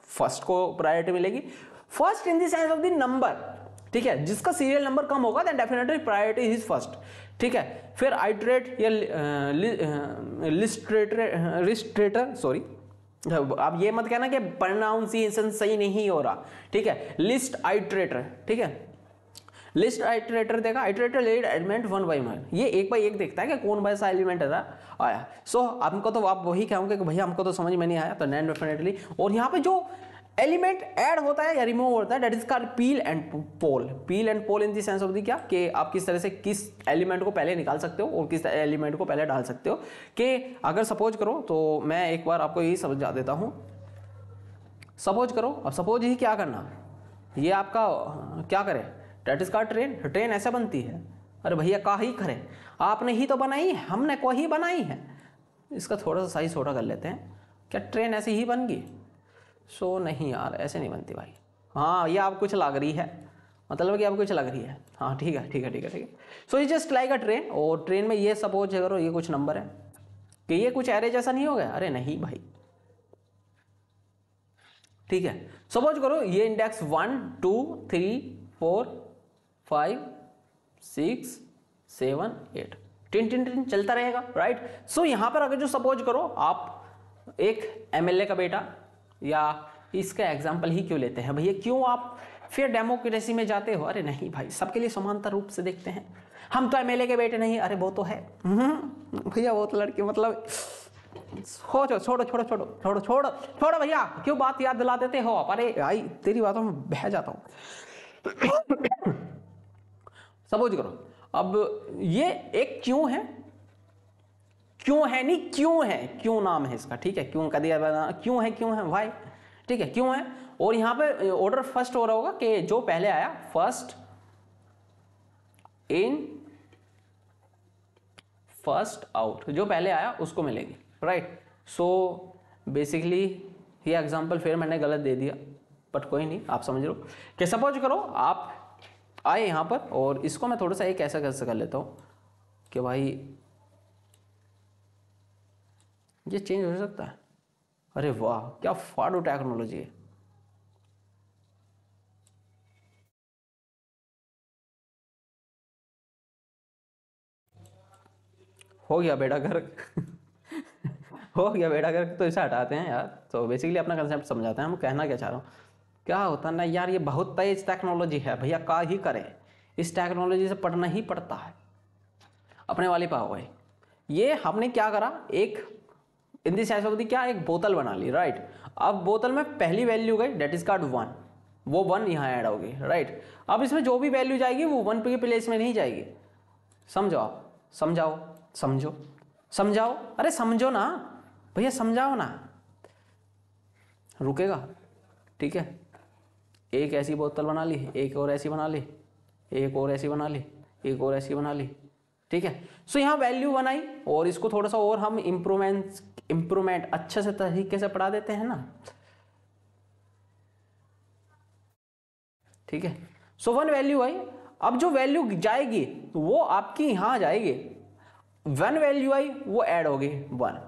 फर्स्ट को प्रायोरिटी मिलेगी, first in the sense of the number, ठीक है, जिसका सीरियल नंबर कम होगा then definitely priority is first, ठीक है। फिर आइटरेट या लिस्ट्रेटर, सॉरी अब ये मत कहना कि प्रोनाउंसिएशन सही नहीं हो रहा, ठीक है, लिस्ट आइटरेटर, ठीक है, लिस्ट आइटरेटर देखा, iterator lead element one by one, ये एक बाई एक देखता है कि कौन सा एलिमेंट आया। सो हमको तो आप वही कहोगे कि भैया हमको तो समझ में नहीं आया, तो नॉन डेफिनेटली। और यहाँ पे जो एलिमेंट ऐड होता है या रिमूव होता है that is called peek and poll. Peek and poll in the sense of the क्या कि आप किस तरह से किस एलिमेंट को पहले निकाल सकते हो और किस एलिमेंट को पहले डाल सकते हो। कि अगर सपोज करो, तो मैं एक बार आपको यही समझा देता हूँ। सपोज करो, अब सपोज ही क्या करना, ये आपका क्या करे, that is called train. Train ऐसे बनती है, अरे भैया का ही करे, आपने ही तो बनाई है, हमने को ही बनाई है। इसका थोड़ा सा साइज छोटा कर लेते हैं, क्या ट्रेन ऐसे ही बन गई? सो नहीं यार, ऐसे नहीं बनती भाई। हाँ, ये आप कुछ लग रही है, मतलब कि आप कुछ लग रही है। हाँ ठीक है ठीक है ठीक है ठीक है। सो ये जस्ट लाइक अ ट्रेन, और ट्रेन में ये सपोज करो ये कुछ नंबर है, कि ये कुछ एरे जैसा नहीं हो गया? अरे नहीं भाई, ठीक है। सपोज करो ये इंडेक्स 1 2 3 4 5 6 7 8 टिन टिन टिन चलता रहेगा, राइट। सो यहां पर अगर जो सपोज करो आप एक एमएलए का बेटा, या इसका एग्जांपल ही क्यों लेते हैं भैया, क्यों आप फिर डेमोक्रेसी में जाते हो? अरे नहीं भाई, सबके लिए समानता रूप से देखते हैं। हम तो एमएलए के बेटे नहीं, अरे वो तो है भैया, वो तो लड़के, मतलब छोड़ो छोड़ो छोड़ो छोड़ो छोड़ो छोड़ो छोड़ो भैया, क्यों बात याद दिला देते हो आप? अरे भाई तेरी बातों में बह जाता हूं। सपोज करो अब ये एक क्यों है, क्यों है नहीं क्यों है, क्यों नाम है इसका, ठीक है। क्यों का दिया, क्यों है भाई, ठीक है क्यों है। और यहां पे ऑर्डर फर्स्ट हो रहा होगा कि जो पहले आया, फर्स्ट इन फर्स्ट आउट, जो पहले आया उसको मिलेगी, राइट। सो बेसिकली ये एग्जांपल फिर मैंने गलत दे दिया, बट कोई नहीं, आप समझ लो कि सपोज करो आप आए यहां पर, और इसको मैं थोड़ा सा एक ऐसा कैसे कर लेता हूं कि भाई ये चेंज हो सकता है। अरे वाह, क्या फाड़ू टेक्नोलॉजी है। हो गया बेटा गर्क हो गया बेटा गर्क, तो इसे हटाते हैं यार। तो बेसिकली अपना कंसेप्ट समझाते हैं, हम कहना क्या चाह रहा हूँ। क्या होता है ना यार, ये बहुत तेज टेक्नोलॉजी है भैया, का ही करें, इस टेक्नोलॉजी से पढ़ना ही पड़ता है। अपने वाली पाओ भाई, ये हमने क्या करा, एक in this sense of the क्या, एक बोतल बना ली, राइट। अब बोतल में पहली वैल्यू गई दैट इज कॉल्ड 1, वो 1 यहाँ ऐड होगी, राइट। अब इसमें जो भी वैल्यू जाएगी वो 1 के प्लेस में नहीं जाएगी। समझो आप, समझाओ, समझो, समझाओ, अरे समझो ना भैया, समझाओ ना, रुकेगा, ठीक है। एक ऐसी बोतल बना ली, एक और ऐसी बना ली, एक और ऐसी बना ली, एक और ऐसी बना ली, ठीक है। सो यहाँ वैल्यू बनाई, और इसको थोड़ा सा और हम इंप्रूवमेंट अच्छे से तरीके से पढ़ा देते हैं ना, ठीक है। सो 1 वैल्यू आई, अब जो वैल्यू जाएगी वो आपकी यहां जाएगी। 1 वैल्यू आई वो ऐड होगी 1,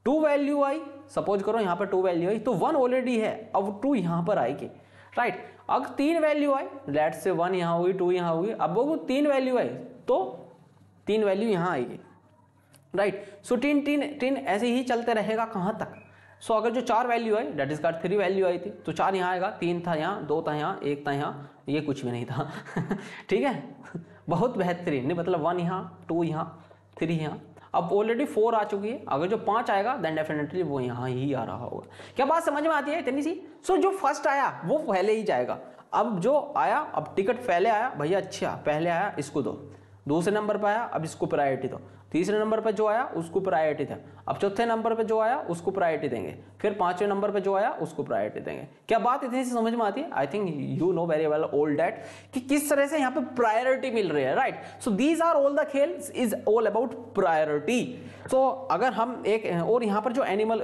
2 वैल्यू आई, सपोज करो यहां पर 2 वैल्यू आई, तो 1 ऑलरेडी है, अब 2 यहां पर आएगी, राइट। अब 3 वैल्यू आई, लेट से 1 यहां होगी, 2 यहां होगी, अब वो 3 वैल्यू आई तो 3 वैल्यू यहां आएगी, राइट। सो 3 ऐसे ही चलते रहेगा कहां तक। सो अगर जो 4 वैल्यू आई दैट इज कॉल्ड 3 वैल्यू आई थी, तो 4 यहाँ आएगा, 3 था यहाँ, 2 था यहाँ, 1 था यहाँ, ये कुछ भी नहीं था ठीक है बहुत बेहतरीन, नहीं मतलब 1 यहाँ, 2 यहाँ, 3 यहाँ, अब ऑलरेडी 4 आ चुकी है। अगर जो 5 आएगा देन डेफिनेटली वो यहाँ ही आ रहा होगा। क्या बात समझ में आती है इतनी सी? सो जो फर्स्ट आया वो पहले ही जाएगा। अब जो आया, अब टिकट पहले आया भैया, अच्छा पहले आया इसको दो, दूसरे नंबर पर आया अब इसको प्रायोरिटी दो, तीसरे नंबर पर जो आया उसको प्रायोरिटी दे, अब चौथे नंबर पर जो आया उसको प्रायोरिटी देंगे, फिर पांचवें नंबर पर जो आया उसको प्रायोरिटी देंगे। क्या बात इतनी सी समझ में आती है? आई think you know very well all that कि किस तरह से यहाँ पे प्रायोरिटी मिल रही है, right. So these are all the खेल is all about priority. So अगर हम एक और यहाँ पर जो एनिमल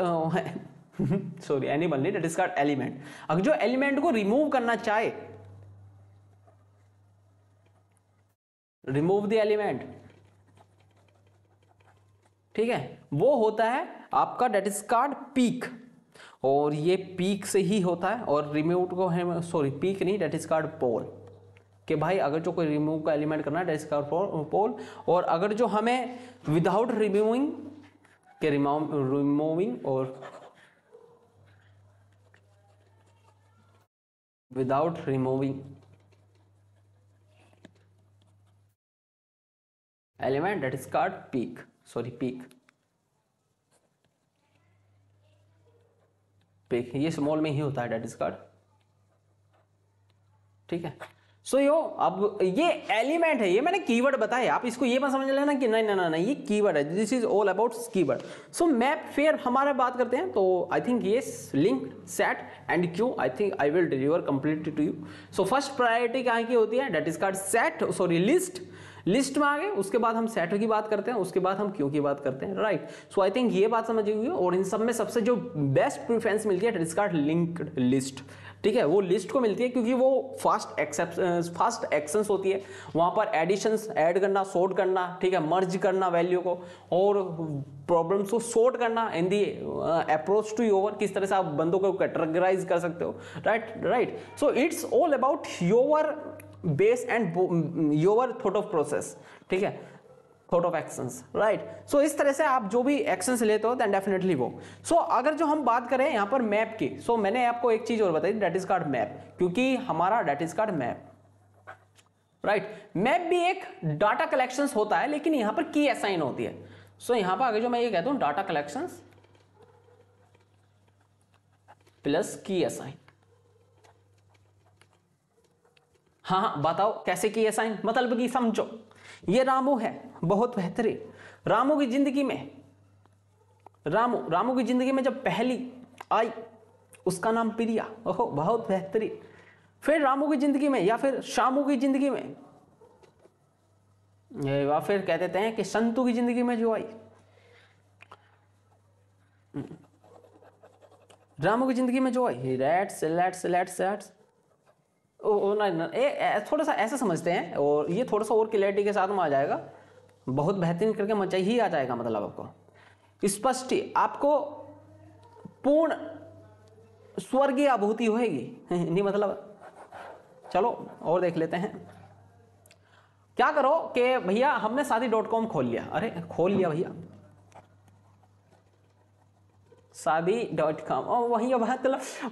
सॉरी एनिमल नहीं, दैट इज कॉल्ड एलिमेंट, अगर जो एलिमेंट को रिमूव करना चाहे, रिमूव द एलिमेंट, ठीक है, वो होता है आपका डेट इज कॉल्ड पीक, और ये पीक से ही होता है। और रिमूव को है, सॉरी पीक नहीं, डेट इज कॉल्ड पोल, कि भाई अगर जो कोई रिमूव का एलिमेंट करना है डेट इज कॉल्ड पोल। और अगर जो हमें विदाउट रिमूविंग के रिमूविंग और without removing element that is called peak, sorry peak, peak ये स्मॉल में ही होता है, दैट इज कॉल्ड, ठीक है। सो यो अब ये एलिमेंट है, ये मैंने कीवर्ड बताया, आप इसको ये मत समझ लेना कि नहीं ना ये कीवर्ड है, this is all about keyword. So map फिर हमारे बात करते हैं, तो आई थिंक ये link set and queue, I think I will deliver completely to you. So first priority कहाँ की होती है, that is called set, sorry list, list में आ गए, उसके बाद हम सेट की बात करते हैं, उसके बाद हम क्यू की बात करते हैं, राइट। सो आई थिंक ये बात समझ गई, और इन सब में सबसे जो बेस्ट प्रेफरेंस मिलती है that is called linked list, ठीक है। वो लिस्ट को मिलती है क्योंकि वो फास्ट एक्शंस होती है, वहां पर एडिशंस ऐड करना, सॉर्ट करना, ठीक है, मर्ज करना वैल्यू को, और प्रॉब्लम्स को सॉर्ट करना इन दी अप्रोच टू योर, किस तरह से आप बंदों को कैटेगराइज कर सकते हो, right. So it's all about your base and your thought of process, ठीक है, थॉट ऑफ एक्शंस, राइट। सो इस तरह से आप जो भी एक्शंस लेते हो देन डेफिनेटली वो। सो अगर जो हम बात करें यहाँ पर मैप की, सो मैंने आपको एक चीज और बताई, दैट इज कॉल्ड मैप, क्योंकि हमारा that is called map, right. Map भी एक डाटा कलेक्शंस होता है, लेकिन यहाँ पर की असाइन होती है। सो यहाँ पर आगे जो मैं ये कहता हूँ डाटा कलेक्शंस प्लस की असाइन, हाँ बताओ कैसे की असाइन, मतलब कि समझो ये रामू है, बहुत बेहतरीन, रामू की जिंदगी में, रामू की जिंदगी में जब पहली आई उसका नाम प्रिया, ओहो बहुत बेहतरीन। फिर रामू की जिंदगी में या फिर शामू की जिंदगी में, या फिर कह देते हैं कि संतू की जिंदगी में जो आई, रामू की जिंदगी में जो आई, लेट्स थोड़ा सा ऐसा समझते हैं, और ये थोड़ा सा और क्लैरिटी के साथ में आ जाएगा, बहुत बेहतरीन करके मजा ही आ जाएगा, मतलब आपको स्पष्ट, आपको पूर्ण स्वर्गीय अनुभूति होगी नहीं, मतलब चलो और देख लेते हैं। क्या करो कि भैया हमने शादी.com खोल लिया, अरे खोल लिया भैया शादी.com,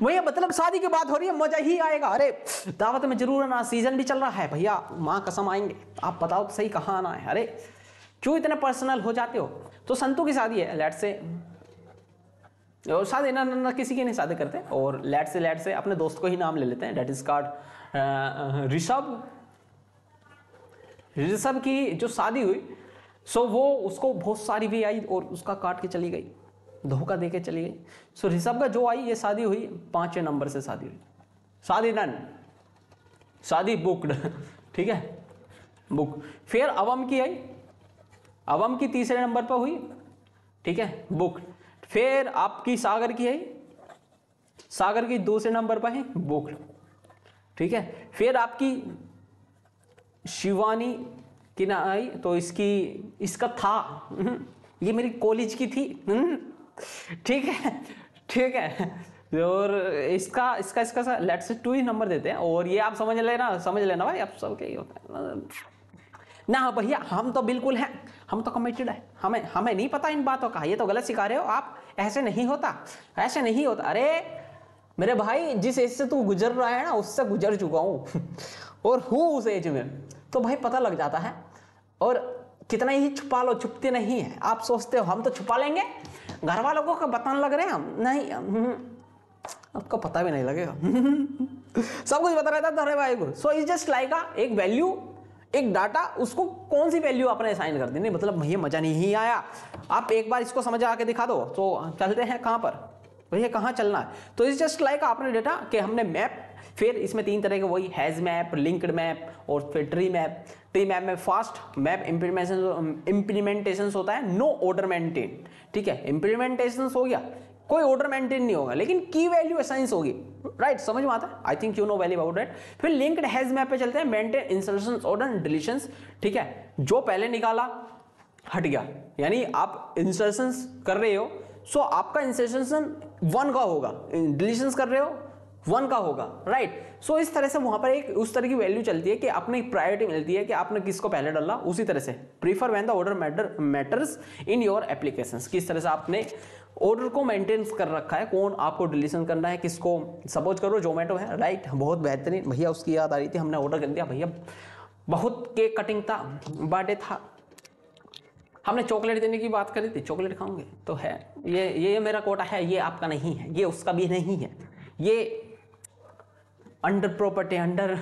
भैया मतलब शादी की बात हो रही है, मजा ही आएगा, अरे दावत में जरूर आना, सीजन भी चल रहा है भैया, माँ कसम आएंगे, आप बताओ तो सही कहाँ आना है, अरे क्यों इतने पर्सनल हो जाते हो। तो संतू की शादी है, लेट से, और शादी ना किसी की नहीं शादी करते, और लेट से अपने दोस्त को ही नाम ले लेते हैं, डेट इज कॉल्ड ऋषभ की जो शादी हुई, सो वो उसको बहुत सारी भी आई और उसका काट के चली गई, धोखा देके चली गई। सो ऋषभ का जो आई ये शादी हुई 5वें नंबर से शादी हुई, शादी डन, शादी बुक्ड, ठीक है बुक। फिर अवम की आई, अवम की 3रे नंबर पर हुई, ठीक है बुक। फिर आपकी सागर की आई, सागर की 2 नंबर पर है बुक, ठीक है। फिर आपकी शिवानी की ना आई, तो इसका था ये मेरी कॉलेज की थी, ठीक है। और इसका लेट्स से 2 ही नंबर देते हैं, और ये आप समझ लेना भाई, आप सबके ही होता है ना भैया, हम तो बिल्कुल हैं, हम तो कमिटेड है, हमें नहीं पता इन बातों का, ये तो गलत सिखा रहे हो आप, ऐसे नहीं होता, ऐसे नहीं होता। अरे मेरे भाई जिस एज से तू गुजर रहा है ना, उससे गुजर चुका हूं और हूं उस एज में, तो भाई पता लग जाता है। और कितना ही छुपा लो, छुपते नहीं है। आप सोचते हो हम तो छुपा लेंगे, घर वालों को बताने लग रहे हैं हम, नहीं आपको पता भी नहीं लगेगा सब कुछ बता रहता है तुम्हारे भाई को। सो इज जस्ट लाइक एक वैल्यू, एक डाटा, उसको कौन सी वैल्यू आपने असाइन कर दी, नहीं मतलब भैया मजा नहीं आया, आप एक बार इसको समझ आके दिखा दो, तो चलते हैं कहां पर भैया, कहां चलना है। तो इज जस्ट लाइक आपने डेटा कि हमने मैप, फिर इसमें 3 तरह के वही हैज मैप, लिंक्ड मैप और फिर ट्री मैप। ट्री मैप में फास्ट मैप इंप्लीमेंटेशन होता है, नो ऑर्डर मेंटेन, ठीक है, इंप्लीमेंटेशन हो गया, कोई ऑर्डर मेंटेन नहीं होगा, लेकिन की वैल्यू असाइन होगी, राइट, समझ में आता है, आई think you no value about that. फिर लिंक्ड हैज मैप पे चलते हैं, मेंटेन इंसर्शंस ऑर्डर डिलीशंस, ठीक है, जो पहले निकाला हट गया, यानी आप इंसर्शंस कर रहे हो, सो आपका इंसर्शन 1 का होगा, डिलीशंस कर रहे हो 1 का होगा, राइट। सो इस तरह से वहां पर एक उस तरह की वैल्यू चलती है कि आपने एक प्रायोरिटी मिलती है कि आपने किसको पहले डाला, उसी तरह से prefer when the order matters in your applications, किस तरह से आपने ऑर्डर को मेंटेन कर रखा है, कौन आपको डिलीशन करना है, किसको। सपोज करो जोमेटो है, राइट, बहुत बेहतरीन भैया, उसकी याद आ रही थी, हमने ऑर्डर कर दिया भैया, बहुत केक कटिंग था, बर्थडे था, हमने चॉकलेट देने की बात करी थी, चॉकलेट खाओगे तो है, ये मेरा कोटा है, ये आपका नहीं है, ये उसका भी नहीं है, ये under property, under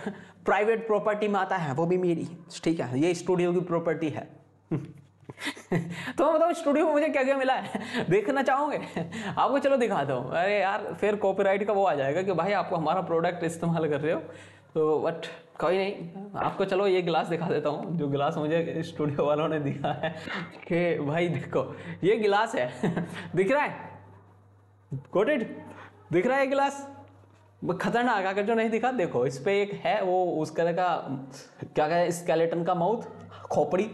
private property में आता है, वो भी मेरी, ठीक है, ये स्टूडियो की प्रॉपर्टी है। तो बताओ स्टूडियो में मुझे क्या क्या मिला है, देखना चाहोगे? आपको चलो दिखा दो। अरे यार फिर कॉपीराइट का वो आ जाएगा कि भाई आपको हमारा प्रोडक्ट इस्तेमाल कर रहे हो, तो बट कोई नहीं, आपको चलो ये गिलास दिखा देता हूँ, जो गिलास मुझे स्टूडियो वालों ने दिया है कि भाई देखो ये गिलास है। दिख रहा है, गॉट इट, दिख रहा है गिलास, खतरनाक। अगर जो नहीं दिखा देखो, इस पे एक है वो उस तरह का क्या कहते हैं, स्केलेटन का माउथ, खोपड़ी,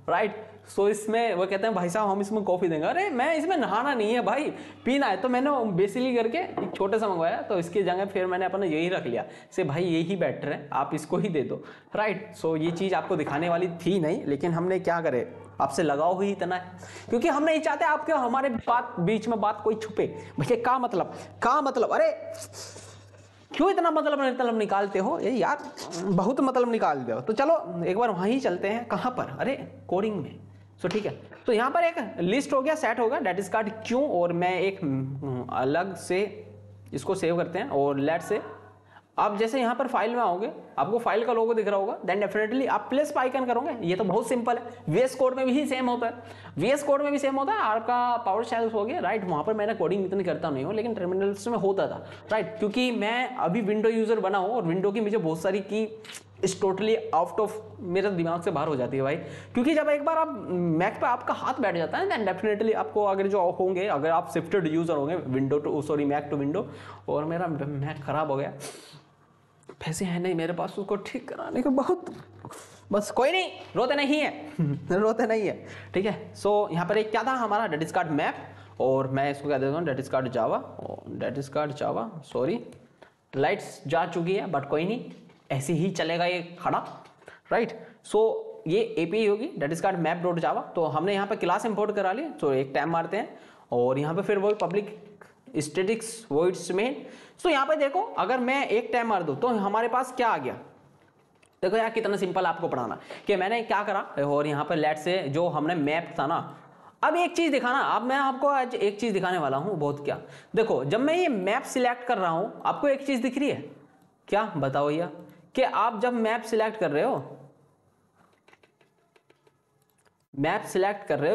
राइट। सो इसमें वो कहते हैं भाई साहब हम इसमें कॉफी देंगे। अरे मैं इसमें नहाना नहीं है भाई, पीना है। तो मैंने बेसिकली करके एक छोटे सा मंगवाया, तो इसकी जगह फिर मैंने अपना यही रख लिया से भाई यही बेटर है, आप इसको ही दे दो, राइट। सो ये चीज़ आपको दिखाने वाली थी नहीं, लेकिन हमने क्या करे, आपसे लगाव ही इतना है, क्योंकि हम नहीं चाहते आपके हमारे बीच में बात कोई छुपे। भैया का मतलब, अरे क्यों इतना मतलब निकालते हो ये यार, बहुत मतलब निकाल दो। तो चलो एक बार वहीं चलते हैं, कहाँ पर, अरे कोडिंग में। सो ठीक है, तो यहाँ पर एक लिस्ट हो गया, सेट होगा, डेट इज कार्ड क्यों, और मैं एक अलग से इसको सेव करते हैं, और लेट से आप जैसे यहाँ पर फाइल में आओगे, आपको फाइल का लोगो दिख रहा होगा, देन डेफिनेटली आप प्लस का आइकन करोगे। ये तो बहुत सिंपल है, वीएस कोड में भी सेम होता है, वीएस कोड में भी सेम होता है, आपका पावर शेल हो गया, राइट। वहाँ पर मैंने कोडिंग इतनी करता नहीं हूँ, लेकिन टर्मिनल्स में होता था, राइट, क्योंकि मैं अभी विंडो यूजर बना हूँ, और विंडो की मुझे बहुत सारी की इस टोटली आउट ऑफ मेरे दिमाग से बाहर हो जाती है भाई, क्योंकि जब एक बार आप मैक पे आपका हाथ बैठ जाता है, देन डेफिनेटली आपको अगर जो होंगे, अगर आप शिफ्टेड यूजर होंगे window to sorry Mac to window, और मेरा मैक खराब हो गया, पैसे हैं नहीं मेरे पास उसको ठीक कराने के, बहुत, बस कोई नहीं, रोते नहीं है रोते नहीं है, ठीक है। सो यहाँ पर एक क्या था हमारा, डेट इज कार्ड मैप, और मैं इसको क्या देता हूँ, that is called Java, that is called Java, sorry lights जा चुकी है, बट कोई नहीं, ऐसे ही चलेगा ये खड़ा, राइट। सो ये एपीआई होगी, that is called map dot Java. तो हमने यहाँ पे क्लास इंपोर्ट करा ली, तो एक टाइम मारते हैं, और यहाँ पे फिर वही पब्लिक स्टैटिक्स वॉइड्स मेन। सो यहाँ पे देखो, अगर मैं एक टाइम मार दूँ तो हमारे पास क्या आ गया, देखो यार कितना सिंपल आपको पढ़ाना, कि मैंने क्या करा, और यहाँ पे लेट से जो हमने मैप था ना, अब एक चीज दिखाना, अब मैं आपको आज एक चीज दिखाने वाला हूँ, बहुत क्या, देखो जब मैं ये मैप सिलेक्ट कर रहा हूँ, आपको एक चीज दिख रही है क्या, बताओ भैया, कि आप जब मैप सिलेक्ट कर रहे हो,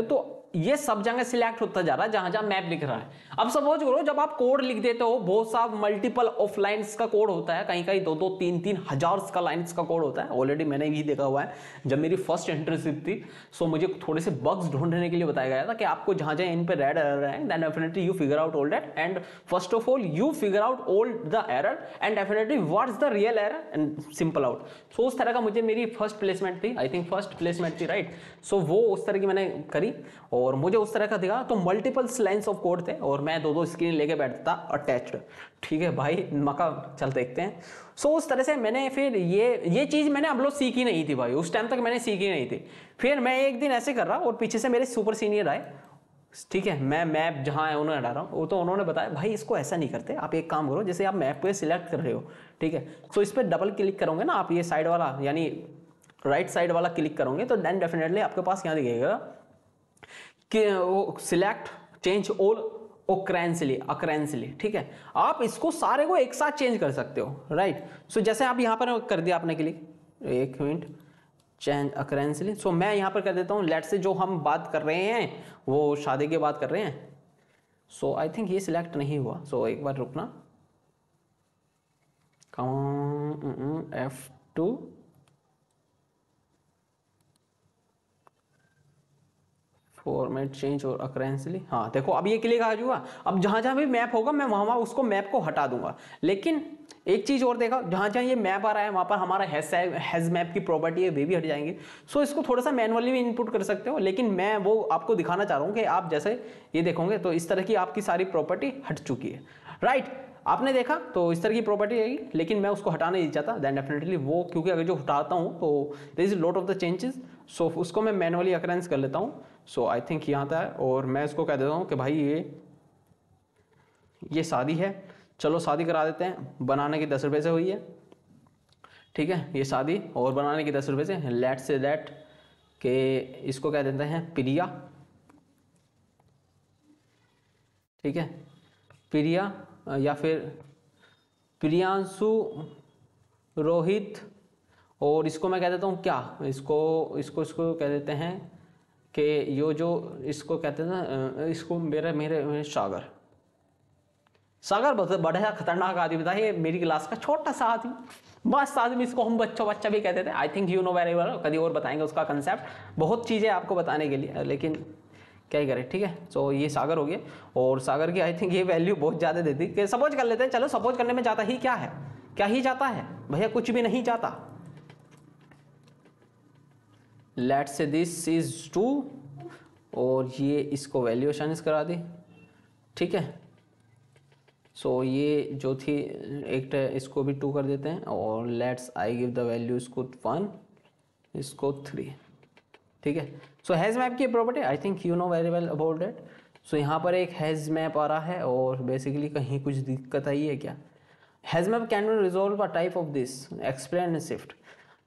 तो ये सब जगह सिलेक्ट होता जा रहा है जहां जहां मैप लिख रहा है। अब सपोज करो जब आप कोड लिख देते हो, बहुत सा मल्टीपल ऑफ लाइन्स का कोड होता है, कहीं कहीं 2-2 3-3 हजार का लाइन्स का कोड होता है, ऑलरेडी मैंने भी देखा हुआ है। जब मेरी फर्स्ट इंटर्नशिप थी, सो मुझे थोड़े से बग्स ढूंढने के लिए बताया गया था कि आपको जहां जहां इन पे रेड एरर है, then definitely you figure out all that, and first of all you figure out all the error, and definitely what is the real error, and simple out. So उस तरह का मुझे मेरी फर्स्ट प्लेसमेंट थी, I think first placement थी, right. So वो उस तरह की मैंने करी, और मुझे उस तरह का दिखा, तो मल्टीपल लाइन्स ऑफ कोड थे, और मैं 2-2 स्क्रीन लेके बैठता था अटैच्ड, ठीक है भाई, मका चल देखते हैं। सो उस तरह से मैंने फिर ये चीज़ मैंने अब लोग सीखी नहीं थी भाई, उस टाइम तक मैंने सीखी नहीं थी। फिर मैं एक दिन ऐसे कर रहा, और पीछे से मेरे सुपर सीनियर आए, ठीक है, मैं मैप जहाँ है उन्होंने हटा रहा हूँ, वो तो उन्होंने बताया भाई इसको ऐसा नहीं करते, आप एक काम करो, जैसे आप मैप पे सिलेक्ट कर रहे हो, ठीक है, सो इस पर डबल क्लिक करोगे ना आप, ये साइड वाला यानी राइट साइड वाला क्लिक करोगे, तो देन डेफिनेटली आपके पास यहाँ दिखेगा कि वो सिलेक्ट चेंज ऑल अक्रेंसली, ठीक है। आप इसको सारे को एक साथ चेंज कर सकते हो, राइट। सो जैसे आप यहाँ पर कर दिया आपने क्लिक, एक मिनट, चेंज अक्रेंसली। सो मैं यहाँ पर कर देता हूँ, लेट से जो हम बात कर रहे हैं वो शादी की बात कर रहे हैं। सो आई थिंक ये सिलेक्ट नहीं हुआ, सो एक बार रुकना, F2, फॉर्मेट चेंज और अक्रेंसली, हाँ देखो अब ये क्लिक आ जाऊंगा। अब जहां जहां भी मैप होगा मैं वहां उसको मैप को हटा दूंगा, लेकिन एक चीज और देखा, जहां जहां ये मैप आ रहा है वहां पर हमारा हैज मैप की प्रॉपर्टी है, वे भी हट जाएंगे। सो इसको थोड़ा सा मैनुअली भी इनपुट कर सकते हो, लेकिन मैं वो आपको दिखाना चाह रहा हूँ कि आप जैसे ये देखोगे तो इस तरह की आपकी सारी प्रॉपर्टी हट चुकी है, राइट। आपने देखा तो इस तरह की प्रॉपर्टी आएगी, लेकिन मैं उसको हटाना नहीं चाहता, देन डेफिनेटली वो, क्योंकि अगर जो हटाता हूँ तो there is lot of the changes, so उसको मैं मैनुअली अक्रेंस कर लेता हूँ। सो आई थिंक यहाँ था, और मैं इसको कह देता हूँ कि भाई ये शादी है, चलो शादी करा देते हैं, बनाने की 10 रुपये से हुई है, ठीक है, ये शादी और बनाने की 10 रुपये से, लेट से दैट कि इसको क्या देते हैं प्रिया, ठीक है, प्रिया या फिर प्रियांशु, रोहित, और इसको मैं कह देता हूँ क्या, इसको कह देते हैं कि यो जो इसको कहते हैं ना, इसको मेरे सागर बहुत बड़ा खतरनाक आदमी था, ये मेरी क्लास का छोटा सा आदमी, मस्त आदमी, इसको हम बच्चा भी कहते थे। आई think you know very well, कभी और बताएंगे उसका कंसेप्ट, बहुत चीज़ें आपको बताने के लिए, लेकिन क्या ही करें, ठीक है। सो ये सागर हो गया, और सागर की आई थिंक ये वैल्यू बहुत ज़्यादा देती कि सपोज कर लेते हैं, चलो सपोज करने में जाता ही क्या है, क्या ही जाता है भैया, कुछ भी नहीं जाता। लेट्स से दिस इज 2 और ये इसको वैल्यू असाइन करा दी, ठीक है। सो ये जो थी एक इसको भी 2 कर देते हैं, और let's I give the value इसको 1, इसको 3, ठीक है। सो हैज़ मैप की property I think you know very well about that. So यहाँ पर एक हैज़ मैप आ रहा है, और बेसिकली कहीं कुछ दिक्कत आई है क्या, has map can be resolve a type of this explain shift,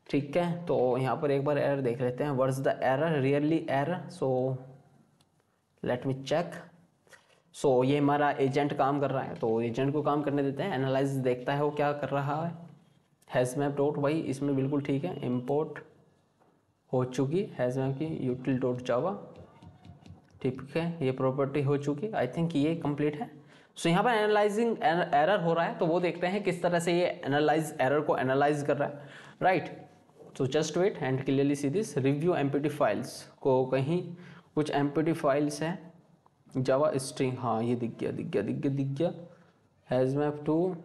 ठीक है। तो यहाँ पर एक बार एरर देख लेते हैं, what is the error, really error, so let me check. So ये हमारा एजेंट काम कर रहा है, तो एजेंट को काम करने देते हैं, एनालाइज देखता है वो क्या कर रहा है। हैज़ मैप डॉट वाई इसमें बिल्कुल ठीक है, इम्पोर्ट हो चुकी हैज़ मैप की यूटिल डॉट जावा, ठीक है, ये प्रॉपर्टी हो चुकी, आई थिंक ये कंप्लीट है। सो यहाँ पर एनालाइजिंग एरर हो रहा है, तो वो देखते हैं किस तरह से ये एनालाइज एरर को एनालाइज कर रहा है, right. So just wait and clearly see this, review empty files को, कहीं कुछ एमपीटी फाइल्स है जावा स्ट्रिंग, हाँ ये दिख गया हैज़ मैप 2,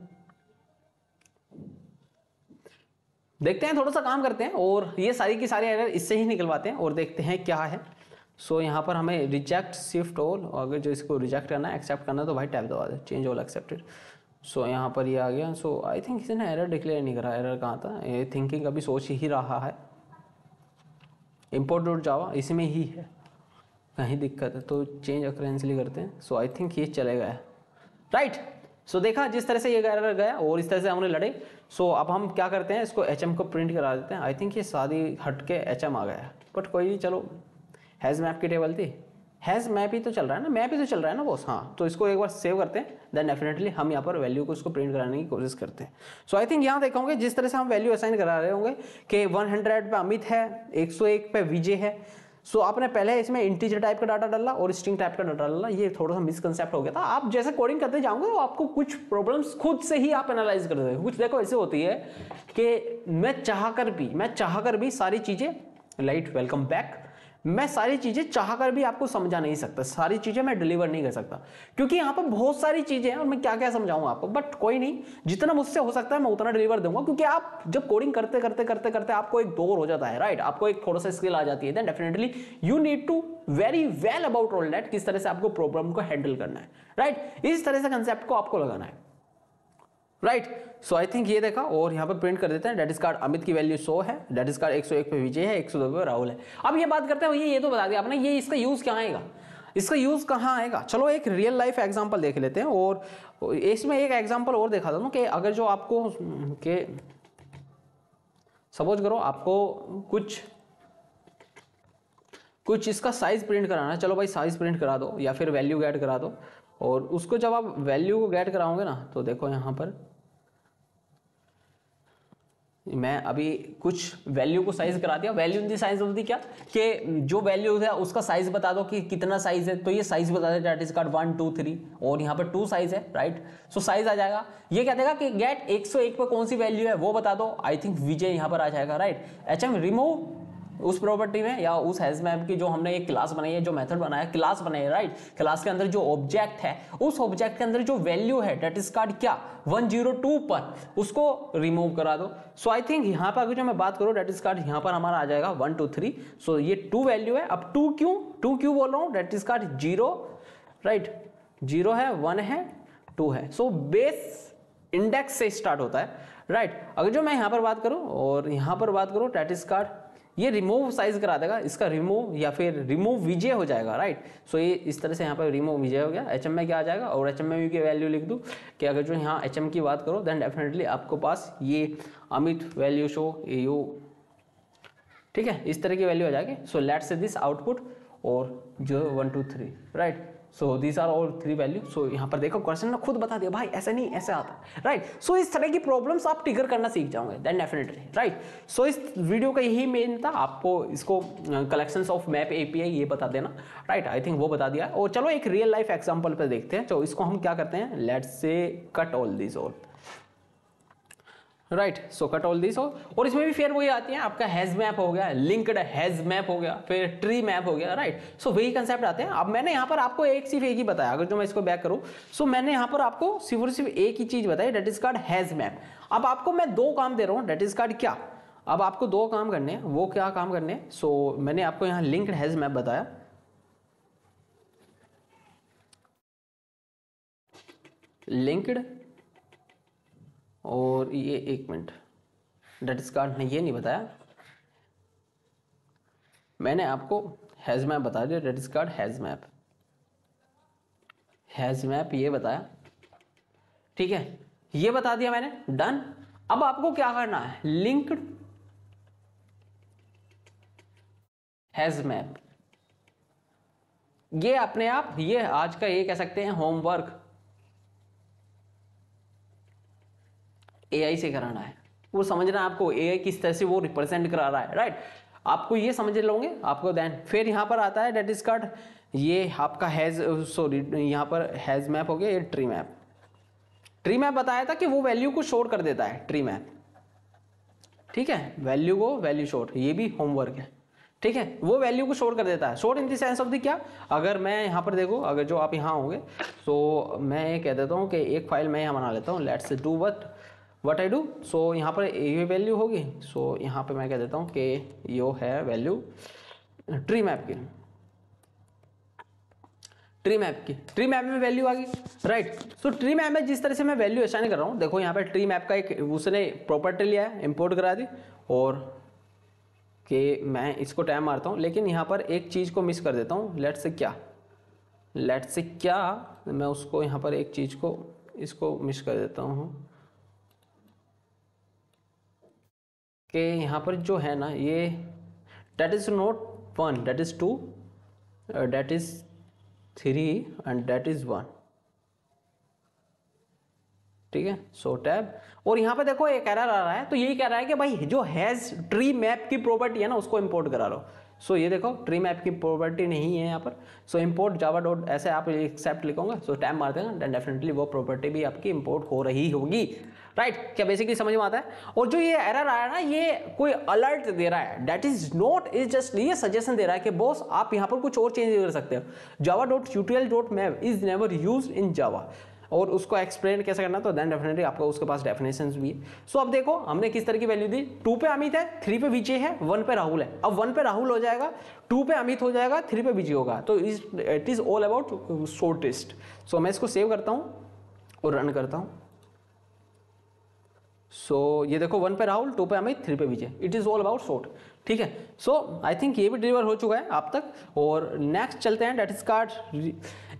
देखते हैं, थोड़ा सा काम करते हैं, और ये सारी की सारी एरर इससे ही निकलवाते हैं और देखते हैं क्या है। सो यहाँ पर हमें रिजेक्ट शिफ्ट ऑल, अगर जो इसको रिजेक्ट करना है एक्सेप्ट करना है तो भाई टैब दबा दे, चेंज ऑल एक्सेप्टेड। सो यहाँ पर ये आ गया। सो आई थिंक इसने एरर डिक्लेयर नहीं करा, एरर कहाँ था, ये थिंकिंग अभी सोच ही रहा है, इम्पोर्ट डॉट जावा इसमें ही है, कहीं दिक्कत है तो चेंज अकरेंसली करते हैं। सो आई थिंक ये चलेगा, राइट। सो देखा जिस तरह से ये एरर गया और इस तरह से हमने लड़े। सो अब हम क्या करते हैं, इसको एच को प्रिंट करा देते हैं। आई थिंक ये सादी हट के एच आ गया है, बट कोई नहीं, चलो हैज़ मैप की टेबल थी, हैज़ मैप ही तो चल रहा है ना, मैप ही तो चल रहा है ना बॉस, हाँ। तो इसको एक बार सेव करते हैं, देन डेफिनेटली हम यहाँ पर वैल्यू को इसको प्रिंट कराने की कोशिश करते हैं। सो आई थिंक यहाँ देखा होंगे जिस तरह से हम वैल्यू असाइन करा रहे होंगे कि 100 पे अमित है, 101 पे विजय है। सो आपने पहले इसमें इंटीजर टाइप का डाटा डाला और स्ट्रिंग टाइप का डाटा डाला, ये थोड़ा सा मिसकंसेप्ट हो गया था। आप जैसे कोडिंग करते जाओगे तो आपको कुछ प्रॉब्लम्स खुद से ही आप एनालाइज कर देंगे। कुछ देखो ऐसे होती है कि मैं चाहकर भी सारी चीजें, लाइट वेलकम बैक, मैं सारी चीजें चाहकर भी आपको समझा नहीं सकता, सारी चीजें मैं डिलीवर नहीं कर सकता, क्योंकि यहाँ पर बहुत सारी चीजें हैं और मैं क्या क्या समझाऊंगा आपको। बट कोई नहीं, जितना मुझसे हो सकता है मैं उतना डिलीवर दूंगा, क्योंकि आप जब कोडिंग करते करते करते करते आपको एक दौर हो जाता है, राइट, आपको एक थोड़ा सा स्किल आ जाती है, then definitely you need to very well about all that, किस तरह से आपको प्रॉब्लम को हैंडल करना है, राइट। इस तरह से कंसेप्ट को आपको लगाना है, राइट। सो आई थिंक ये देखा, और यहाँ पे प्रिंट कर देते हैं डेट इज कार्ड अमित की वैल्यू 100 है, डेट इज कार्ड 101 पे विजय है, 102 पे राहुल है। अब ये बात करते हैं भैया, ये तो बता दिया आपने, ये इसका यूज क्या आएगा, इसका यूज कहाँ आएगा। चलो एक रियल लाइफ एग्जांपल देख लेते हैं, और इसमें एक एग्जांपल और देखा था कि अगर जो आपको के सपोज करो आपको कुछ इसका साइज प्रिंट कराना है, चलो भाई साइज प्रिंट करा दो या फिर वैल्यू गेट करा दो। और उसको जब आप वैल्यू को गेट कराओगे ना, तो देखो यहाँ पर मैं अभी कुछ वैल्यू को साइज करा दिया। वैल्यू इन दी साइज होती क्या कि जो वैल्यू है उसका साइज बता दो कि कितना साइज है, तो ये साइज बता दे डेट इज कार्ड 1 2 3, और यहाँ पर 2 साइज है, राइट। सो साइज आ जाएगा। ये क्या देगा कि गेट 101 पर कौन सी वैल्यू है वो बता दो, आई थिंक विजय यहाँ पर आ जाएगा, राइट। एचएम रिमूव उस प्रॉपर्टी में या उस हैज मैप की जो हमने एक क्लास बनाई है, जो मेथड बनाया, क्लास बनाई है, राइट। क्लास के अंदर जो ऑब्जेक्ट है, उस ऑब्जेक्ट के अंदर जो वैल्यू है डेट इज कार्ड क्या 102 पर, उसको रिमूव करा दो। सो आई थिंक यहाँ पर अगर जो मैं बात करूँ डेट इज कार्ड यहाँ पर हमारा आ जाएगा 1 2 3। सो ये 2 वैल्यू है। अब 2 क्यों बोल रहा हूँ, डेट इज कार्ड 0, राइट, 0 है, 1 है, 2 है। सो बेस इंडेक्स से स्टार्ट होता है, राइट। अगर जो मैं यहाँ पर बात करूँ और यहाँ पर बात करूँ डेट इज कार्ड, ये रिमूव साइज करा देगा, इसका रिमूव या फिर रिमूव विजय हो जाएगा, राइट। सो ये इस तरह से यहाँ पर रिमूव विजय हो गया। एचएम में क्या आ जाएगा, और एचएम में की वैल्यू लिख दूँ कि अगर जो यहाँ एचएम की बात करो देन डेफिनेटली आपको पास ये अमित वैल्यू शो यू ठीक है, इस तरह की वैल्यू आ जाएगी। So let's say this output और 0 1 2 3 right. So these are all 3 value. So यहाँ पर देखो क्वेश्चन ने खुद बता दिया भाई ऐसा नहीं ऐसे आता है राइट। सो इस तरह की प्रॉब्लम्स आप ट्रिगर करना सीख जाओगे देन डेफिनेटली राइट। सो इस वीडियो का यही मेन था, आपको इसको कलेक्शंस ऑफ मैप एपीआई ये बता देना राइट। आई थिंक वो बता दिया। और चलो एक रियल लाइफ एग्जांपल पे देखते हैं। तो इसको हम क्या करते हैं, let's say cut all this all right. So cut all this और इसमें भी फिर वही आती है आपका हैज मैप हो गया, लिंक्ड हैज मैप हो गया, फिर ट्री मैप हो गया राइट। सो वही कंसेप्ट आते हैं। अब मैंने यहाँ पर आपको सिर्फ एक ही बताया, अगर जो मैं इसको बैक करूँ सो मैंने यहाँ पर आपको सिर्फ एक ही चीज बताई, that is called hash map. अब आपको मैं 2 काम दे रहा हूँ, डेट इज कॉल्ड क्या, अब आपको 2 काम करने हैं। वो क्या काम करने हैं, सो मैंने आपको यहाँ लिंक्ड हैज मैप बताया, लिंक्ड और ये 1 मिनट, डेट इज कॉल्ड ने ये नहीं बताया, मैंने आपको हैज मैप बता दिया, that is called hash map, hash map ये बताया ठीक है, ये बता दिया मैंने, डन। अब आपको क्या करना है, लिंक्ड हैज मैप, ये अपने आप ये आज का ये कह सकते हैं होमवर्क एआई से कराना है। वो समझना आपको एआई किस तरह से वो रिप्रेजेंट करा रहा है राइट। आपको ये समझ लोगे आपको देन फिर यहाँ पर आता है डेट इज कॉल्ड ये आपका हैज, सॉरी यहाँ पर हैज मैप हो गया, ये ट्री मैप। ट्री मैप बताया था कि वो वैल्यू को शोर कर देता है ट्री मैप, ठीक है, वैल्यू को वैल्यू शोर, ये भी होमवर्क है ठीक है, वो वैल्यू को शोर कर देता है। शोर इन द सेंस ऑफ द क्या, अगर मैं यहाँ पर देखो, अगर जो आप यहाँ होंगे तो मैं ये कह देता हूँ कि एक फाइल मैं यहाँ बना लेता हूँ, let's do what I do. So यहाँ पर ये वैल्यू होगी, सो यहाँ पे मैं कह देता हूँ कि यो है वैल्यू ट्री मैप की, ट्री मैप में वैल्यू आ गई राइट। सो ट्री मैप में जिस तरह से मैं वैल्यू असाइन कर रहा हूँ, देखो यहाँ पे ट्री मैप का एक उसने प्रॉपर्टी लिया है, इंपोर्ट करा दी, और कि मैं इसको टाइम मारता हूँ, लेकिन यहाँ पर एक चीज़ को मिस कर देता हूँ, लेट्स से क्या मैं उसको यहाँ पर एक चीज़ को इसको मिस कर देता हूँ कि यहाँ पर जो है ना ये that is not 1, that is 2, that is 3 and that is 1 ठीक है। सो टैब, और यहाँ पे देखो एक एरर आ रहा है, तो यही कह रहा है कि भाई जो हैज ट्री मैप की प्रॉपर्टी है ना उसको इंपोर्ट करा लो। सो ये देखो ट्री मैप की प्रॉपर्टी नहीं है यहाँ पर, सो इंपोर्ट जावा डॉट ऐसे आप एक्सेप्ट लिखोगे, सो टैब मार देगा, देन डेफिनेटली वो प्रॉपर्टी भी आपकी इंपोर्ट हो रही होगी राइट। क्या बेसिकली समझ में आता है। और जो ये एरर आया ना, ये कोई अलर्ट दे रहा है, that is not, is just ये सजेशन दे रहा है कि बॉस आप यहाँ पर कुछ और चेंज कर सकते हो, Java dot UTL dot map is never use in Java, और उसको एक्सप्लेन कैसे करना, तो देन डेफिनेटली आपको उसके पास डेफिनेशंस भी है। सो अब देखो हमने किस तरह की वैल्यू दी, 2 पे अमित है, 3 पे विजय है, 1 पे राहुल है। अब 1 पे राहुल हो जाएगा, 2 पे अमित हो जाएगा, 3 पे विजय होगा, तो it is all about shortest. So मैं इसको सेव करता हूँ और रन करता हूँ। सो ये देखो 1 पे राहुल, 2 पे अमित, 3 पे Vijay, it is all about short ठीक है। सो आई थिंक ये भी डिलीवर हो चुका है आप तक। और नेक्स्ट चलते हैं, डेट इज कार्ड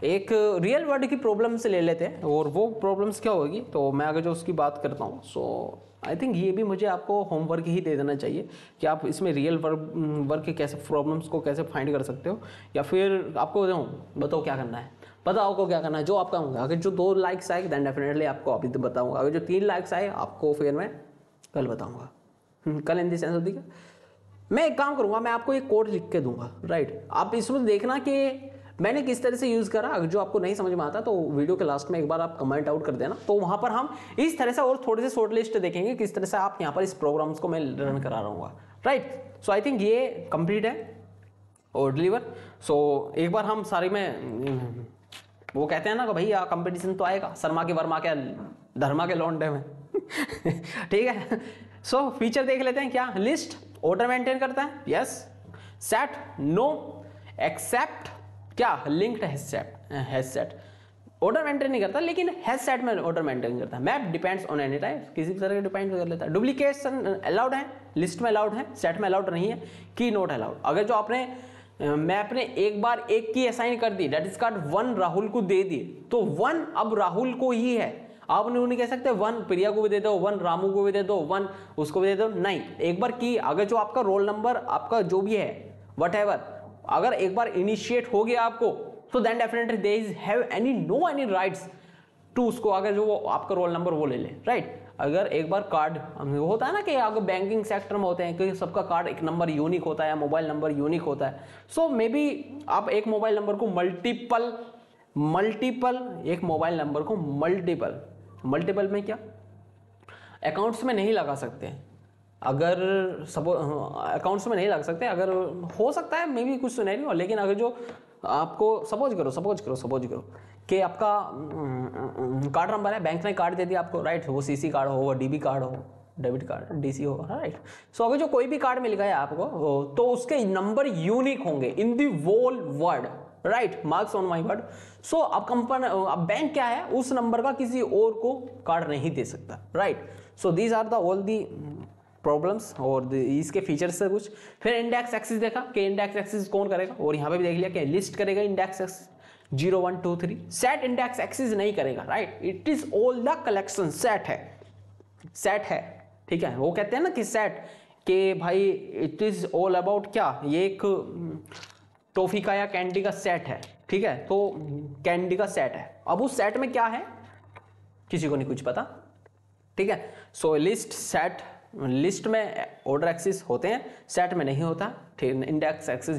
एक रियल वर्ल्ड की प्रॉब्लम से ले लेते हैं, और वो प्रॉब्लम्स क्या होगी, तो मैं अगर जो उसकी बात करता हूँ, सो आई थिंक ये भी मुझे आपको होमवर्क ही दे देना चाहिए कि आप इसमें रियल वर्क के कैसे प्रॉब्लम्स को कैसे फाइंड कर सकते हो, या फिर आपको बताओ क्या करना है, पता आपको क्या करना है, जो आपका होगा। अगर जो 2 लाइक्स आए देन डेफिनेटली आपको अभी तो बताऊंगा, अगर जो 3 लाइक्स आए आपको फिर मैं कल बताऊंगा। कल इन द सेंस होती है, मैं एक काम करूंगा, मैं आपको एक कोड लिख के दूंगा राइट। आप इसमें देखना कि मैंने किस तरह से यूज़ करा। अगर जो आपको नहीं समझ में आता तो वीडियो के लास्ट में एक बार आप कमेंट आउट कर देना, तो वहाँ पर हम इस तरह से और थोड़े से शॉर्ट लिस्ट देखेंगे किस तरह से आप यहाँ पर इस प्रोग्राम्स को मैं रन करा रहा हूँ राइट। सो आई थिंक ये कंप्लीट है और डिलीवर। सो एक बार हम सारी में वो कहते हैं ना कि भैया कंपटीशन तो आएगा, शर्मा के वर्मा के धर्मा के लौंडे में ठीक है। सो फीचर देख लेते हैं, क्या लिस्ट ऑर्डर मेंटेन करता है, यस, सेट नो, एक्सेप्ट क्या linked has set order maintain नहीं करता, लेकिन हैज सेट में ऑर्डर मेंटेन करता है। Map depends on any type, किसी भी तरह के डिपेंड कर लेता है। डुप्लीकेशन अलाउड है, लिस्ट में अलाउड है, सेट में अलाउड नहीं है, की नॉट अलाउड। अगर जो आपने मैप ने एक बार एक की असाइन कर दी, डेट इज कॉल्ड 1 राहुल को दे दी, तो 1 अब राहुल को ही है। आप नहीं कह सकते 1 प्रिया को भी दे दो, 1 रामू को भी दे दो, 1 उसको भी दे दो, नहीं। एक बार की अगर जो आपका रोल नंबर आपका जो भी है व्हाटएवर, अगर एक बार इनिशिएट हो गया आपको, तो then definitely they is have any rights to उसको, अगर जो वो आपका रोल नंबर वो ले ले, राइट। अगर एक बार कार्ड होता है ना कि अगर बैंकिंग सेक्टर में होते हैं कि सबका कार्ड एक नंबर यूनिक होता है, मोबाइल नंबर यूनिक होता है, सो मे बी आप एक मोबाइल नंबर को एक मोबाइल नंबर को मल्टीपल में क्या अकाउंट्स में नहीं लगा सकते, अगर अकाउंट्स में नहीं लगा सकते, अगर हो सकता है मे बी कुछ सिनेरियो, लेकिन अगर जो आपको सपोज करो कि आपका कार्ड नंबर है, बैंक ने कार्ड दे दिया आपको, राइट, वो सीसी कार्ड हो, वो डीबी कार्ड हो, डेबिट कार्ड, डीसी हो, राइट। सो अगर जो कोई भी कार्ड मिल गया आपको तो उसके नंबर यूनिक होंगे in the whole world, right, marks on my word. So अब बैंक क्या है, उस नंबर का किसी और को कार्ड नहीं दे सकता, right. So these are the all the problems और इसके फीचर्स से कुछ। फिर इंडेक्स एक्सिस देखा कि इंडेक्स एक्सिस कौन करेगा, और यहाँ पे भी देख लिया कि लिस्ट करेगा index axis 0 1 2 3, set index axis नहीं करेगा, right. It is all the collection, set है, ठीक है। वो कहते हैं ना कि सेट के भाई इट इज ऑल अबाउट क्या, ये एक टॉफी का या कैंडी का सेट है, ठीक है। तो कैंडी का सेट है, अब उस सेट में क्या है किसी को नहीं कुछ पता, ठीक है। सो लिस्ट में ऑर्डर एक्सिस होते हैं, सेट में नहीं होता, ठीक। इंडेक्स एक्सिस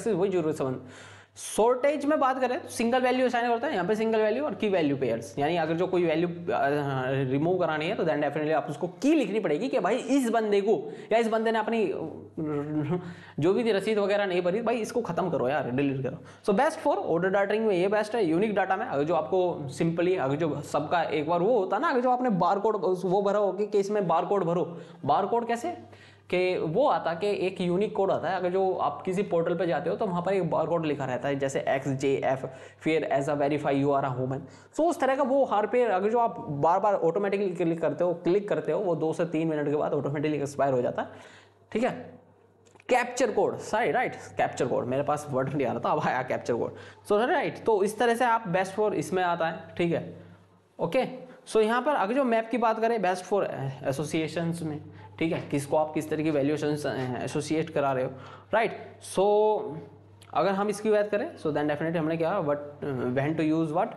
वही 0 7। शॉर्टेज में बात करें तो सिंगल वैल्यू असाइन होता है, यहाँ पे सिंगल वैल्यू और की वैल्यू पेयर्स, यानी अगर जो कोई वैल्यू रिमूव करानी है तो देन डेफिनेटली आप उसको की लिखनी पड़ेगी कि भाई इस बंदे को या इस बंदे ने अपनी जो भी रसीद वगैरह नहीं भरी, भाई इसको खत्म करो यार, डिलीट करो। सो बेस्ट फॉर ऑर्डर डाटरिंग में ये बेस्ट है। यूनिक डाटा में अगर जो आपको सिंपली अगर जो सबका एक बार वो होता है ना, अगर जो आपने बारकोड वो भरा हो कि इसमें बारकोड भरो, बारकोड कैसे कि वो आता कि एक यूनिक कोड आता है, अगर जो आप किसी पोर्टल पे जाते हो तो वहाँ पर एक बार कोड लिखा रहता है, जैसे XJF, फिर as a verify you are a human. So उस तरह का वो हर पे अगर जो आप बार बार ऑटोमेटिकली क्लिक करते हो वो 2 से 3 मिनट के बाद ऑटोमेटिकली एक्सपायर हो जाता है, ठीक है। कैप्चर कोड, सही, राइट, कैप्चर कोड, मेरे पास वर्ड नहीं आ रहा था, अब आया कैप्चर कोड। सो राइट, तो इस तरह से आप बेस्ट फॉर इसमें आता है, ठीक है, ओके। सो यहाँ पर अगर जो मैप की बात करें, बेस्ट फॉर एसोसिएशंस में, ठीक है, किसको आप किस तरह की वैल्यूएशंस एसोसिएट करा रहे हो, राइट। सो अगर हम इसकी बात करें, सो देन डेफिनेटली हमने क्या when to use what,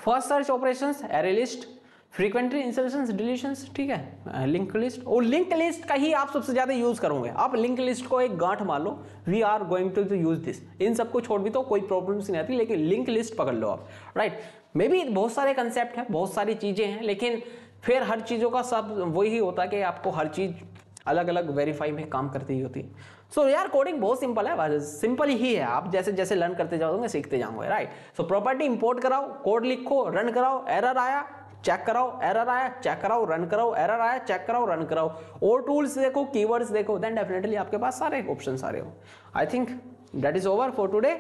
first search operations, array list, frequently insertions, deletions, ठीक है, लिंक लिस्ट। और लिंक लिस्ट का ही आप सबसे ज्यादा यूज करोगे, आप लिंक लिस्ट को एक गांठ मार लो, we are going to use this. इन सबको छोड़ भी तो कोई प्रॉब्लम्स नहीं आती, लेकिन लिंक लिस्ट पकड़ लो आप, राइट। मे बी बहुत सारे कंसेप्ट हैं, बहुत सारी चीजें हैं, लेकिन फिर हर चीज़ों का सब वही होता है कि आपको हर चीज़ अलग अलग वेरीफाई में काम करती ही होती है। सो यार कोडिंग बहुत सिंपल है, सिंपल ही है, आप जैसे जैसे लर्न करते जाओगे सीखते जाओगे, राइट। सो प्रॉपर्टी इंपोर्ट कराओ, कोड लिखो, रन कराओ, एरर आया चेक कराओ, एरर आया चेक कराओ, रन कराओ, एरर आया चेक कराओ, रन कराओ, और टूल्स देखो, कीवर्ड्स देखो, देन डेफिनेटली आपके पास सारे ऑप्शन आ रहे हो। I think that is over for today,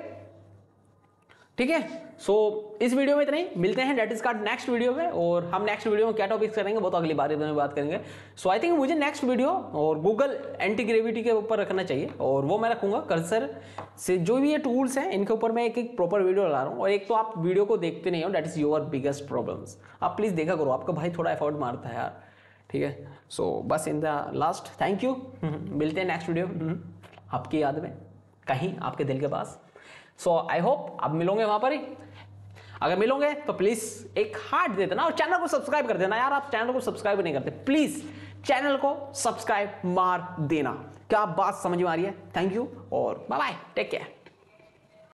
ठीक है। सो इस वीडियो में इतना ही, मिलते हैं that is called next video में, और हम नेक्स्ट वीडियो में क्या टॉपिक्स करेंगे वो तो अगली बार में बात करेंगे। सो आई थिंक मुझे नेक्स्ट वीडियो और गूगल एंटी ग्रेविटी के ऊपर रखना चाहिए, और वो मैं रखूंगा कर्सर से, जो भी ये टूल्स हैं इनके ऊपर मैं एक प्रॉपर वीडियो ला रहा हूँ। और एक तो आप वीडियो को देखते नहीं हो, that is your biggest problems, आप प्लीज देखा करो, आपका भाई थोड़ा एफर्ट मारता है यार, ठीक है। सो बस in the last thank you, मिलते हैं नेक्स्ट वीडियो आपकी याद में कहीं आपके दिल के पास। सो आई होप आप मिलोगे वहां पर ही, अगर मिलोगे तो प्लीज एक हार्ट दे देना और चैनल को सब्सक्राइब कर देना यार, आप चैनल को सब्सक्राइब नहीं करते, प्लीज चैनल को सब्सक्राइब मार देना। क्या बात समझ में आ रही है? थैंक यू और बाय बाय, टेक केयर।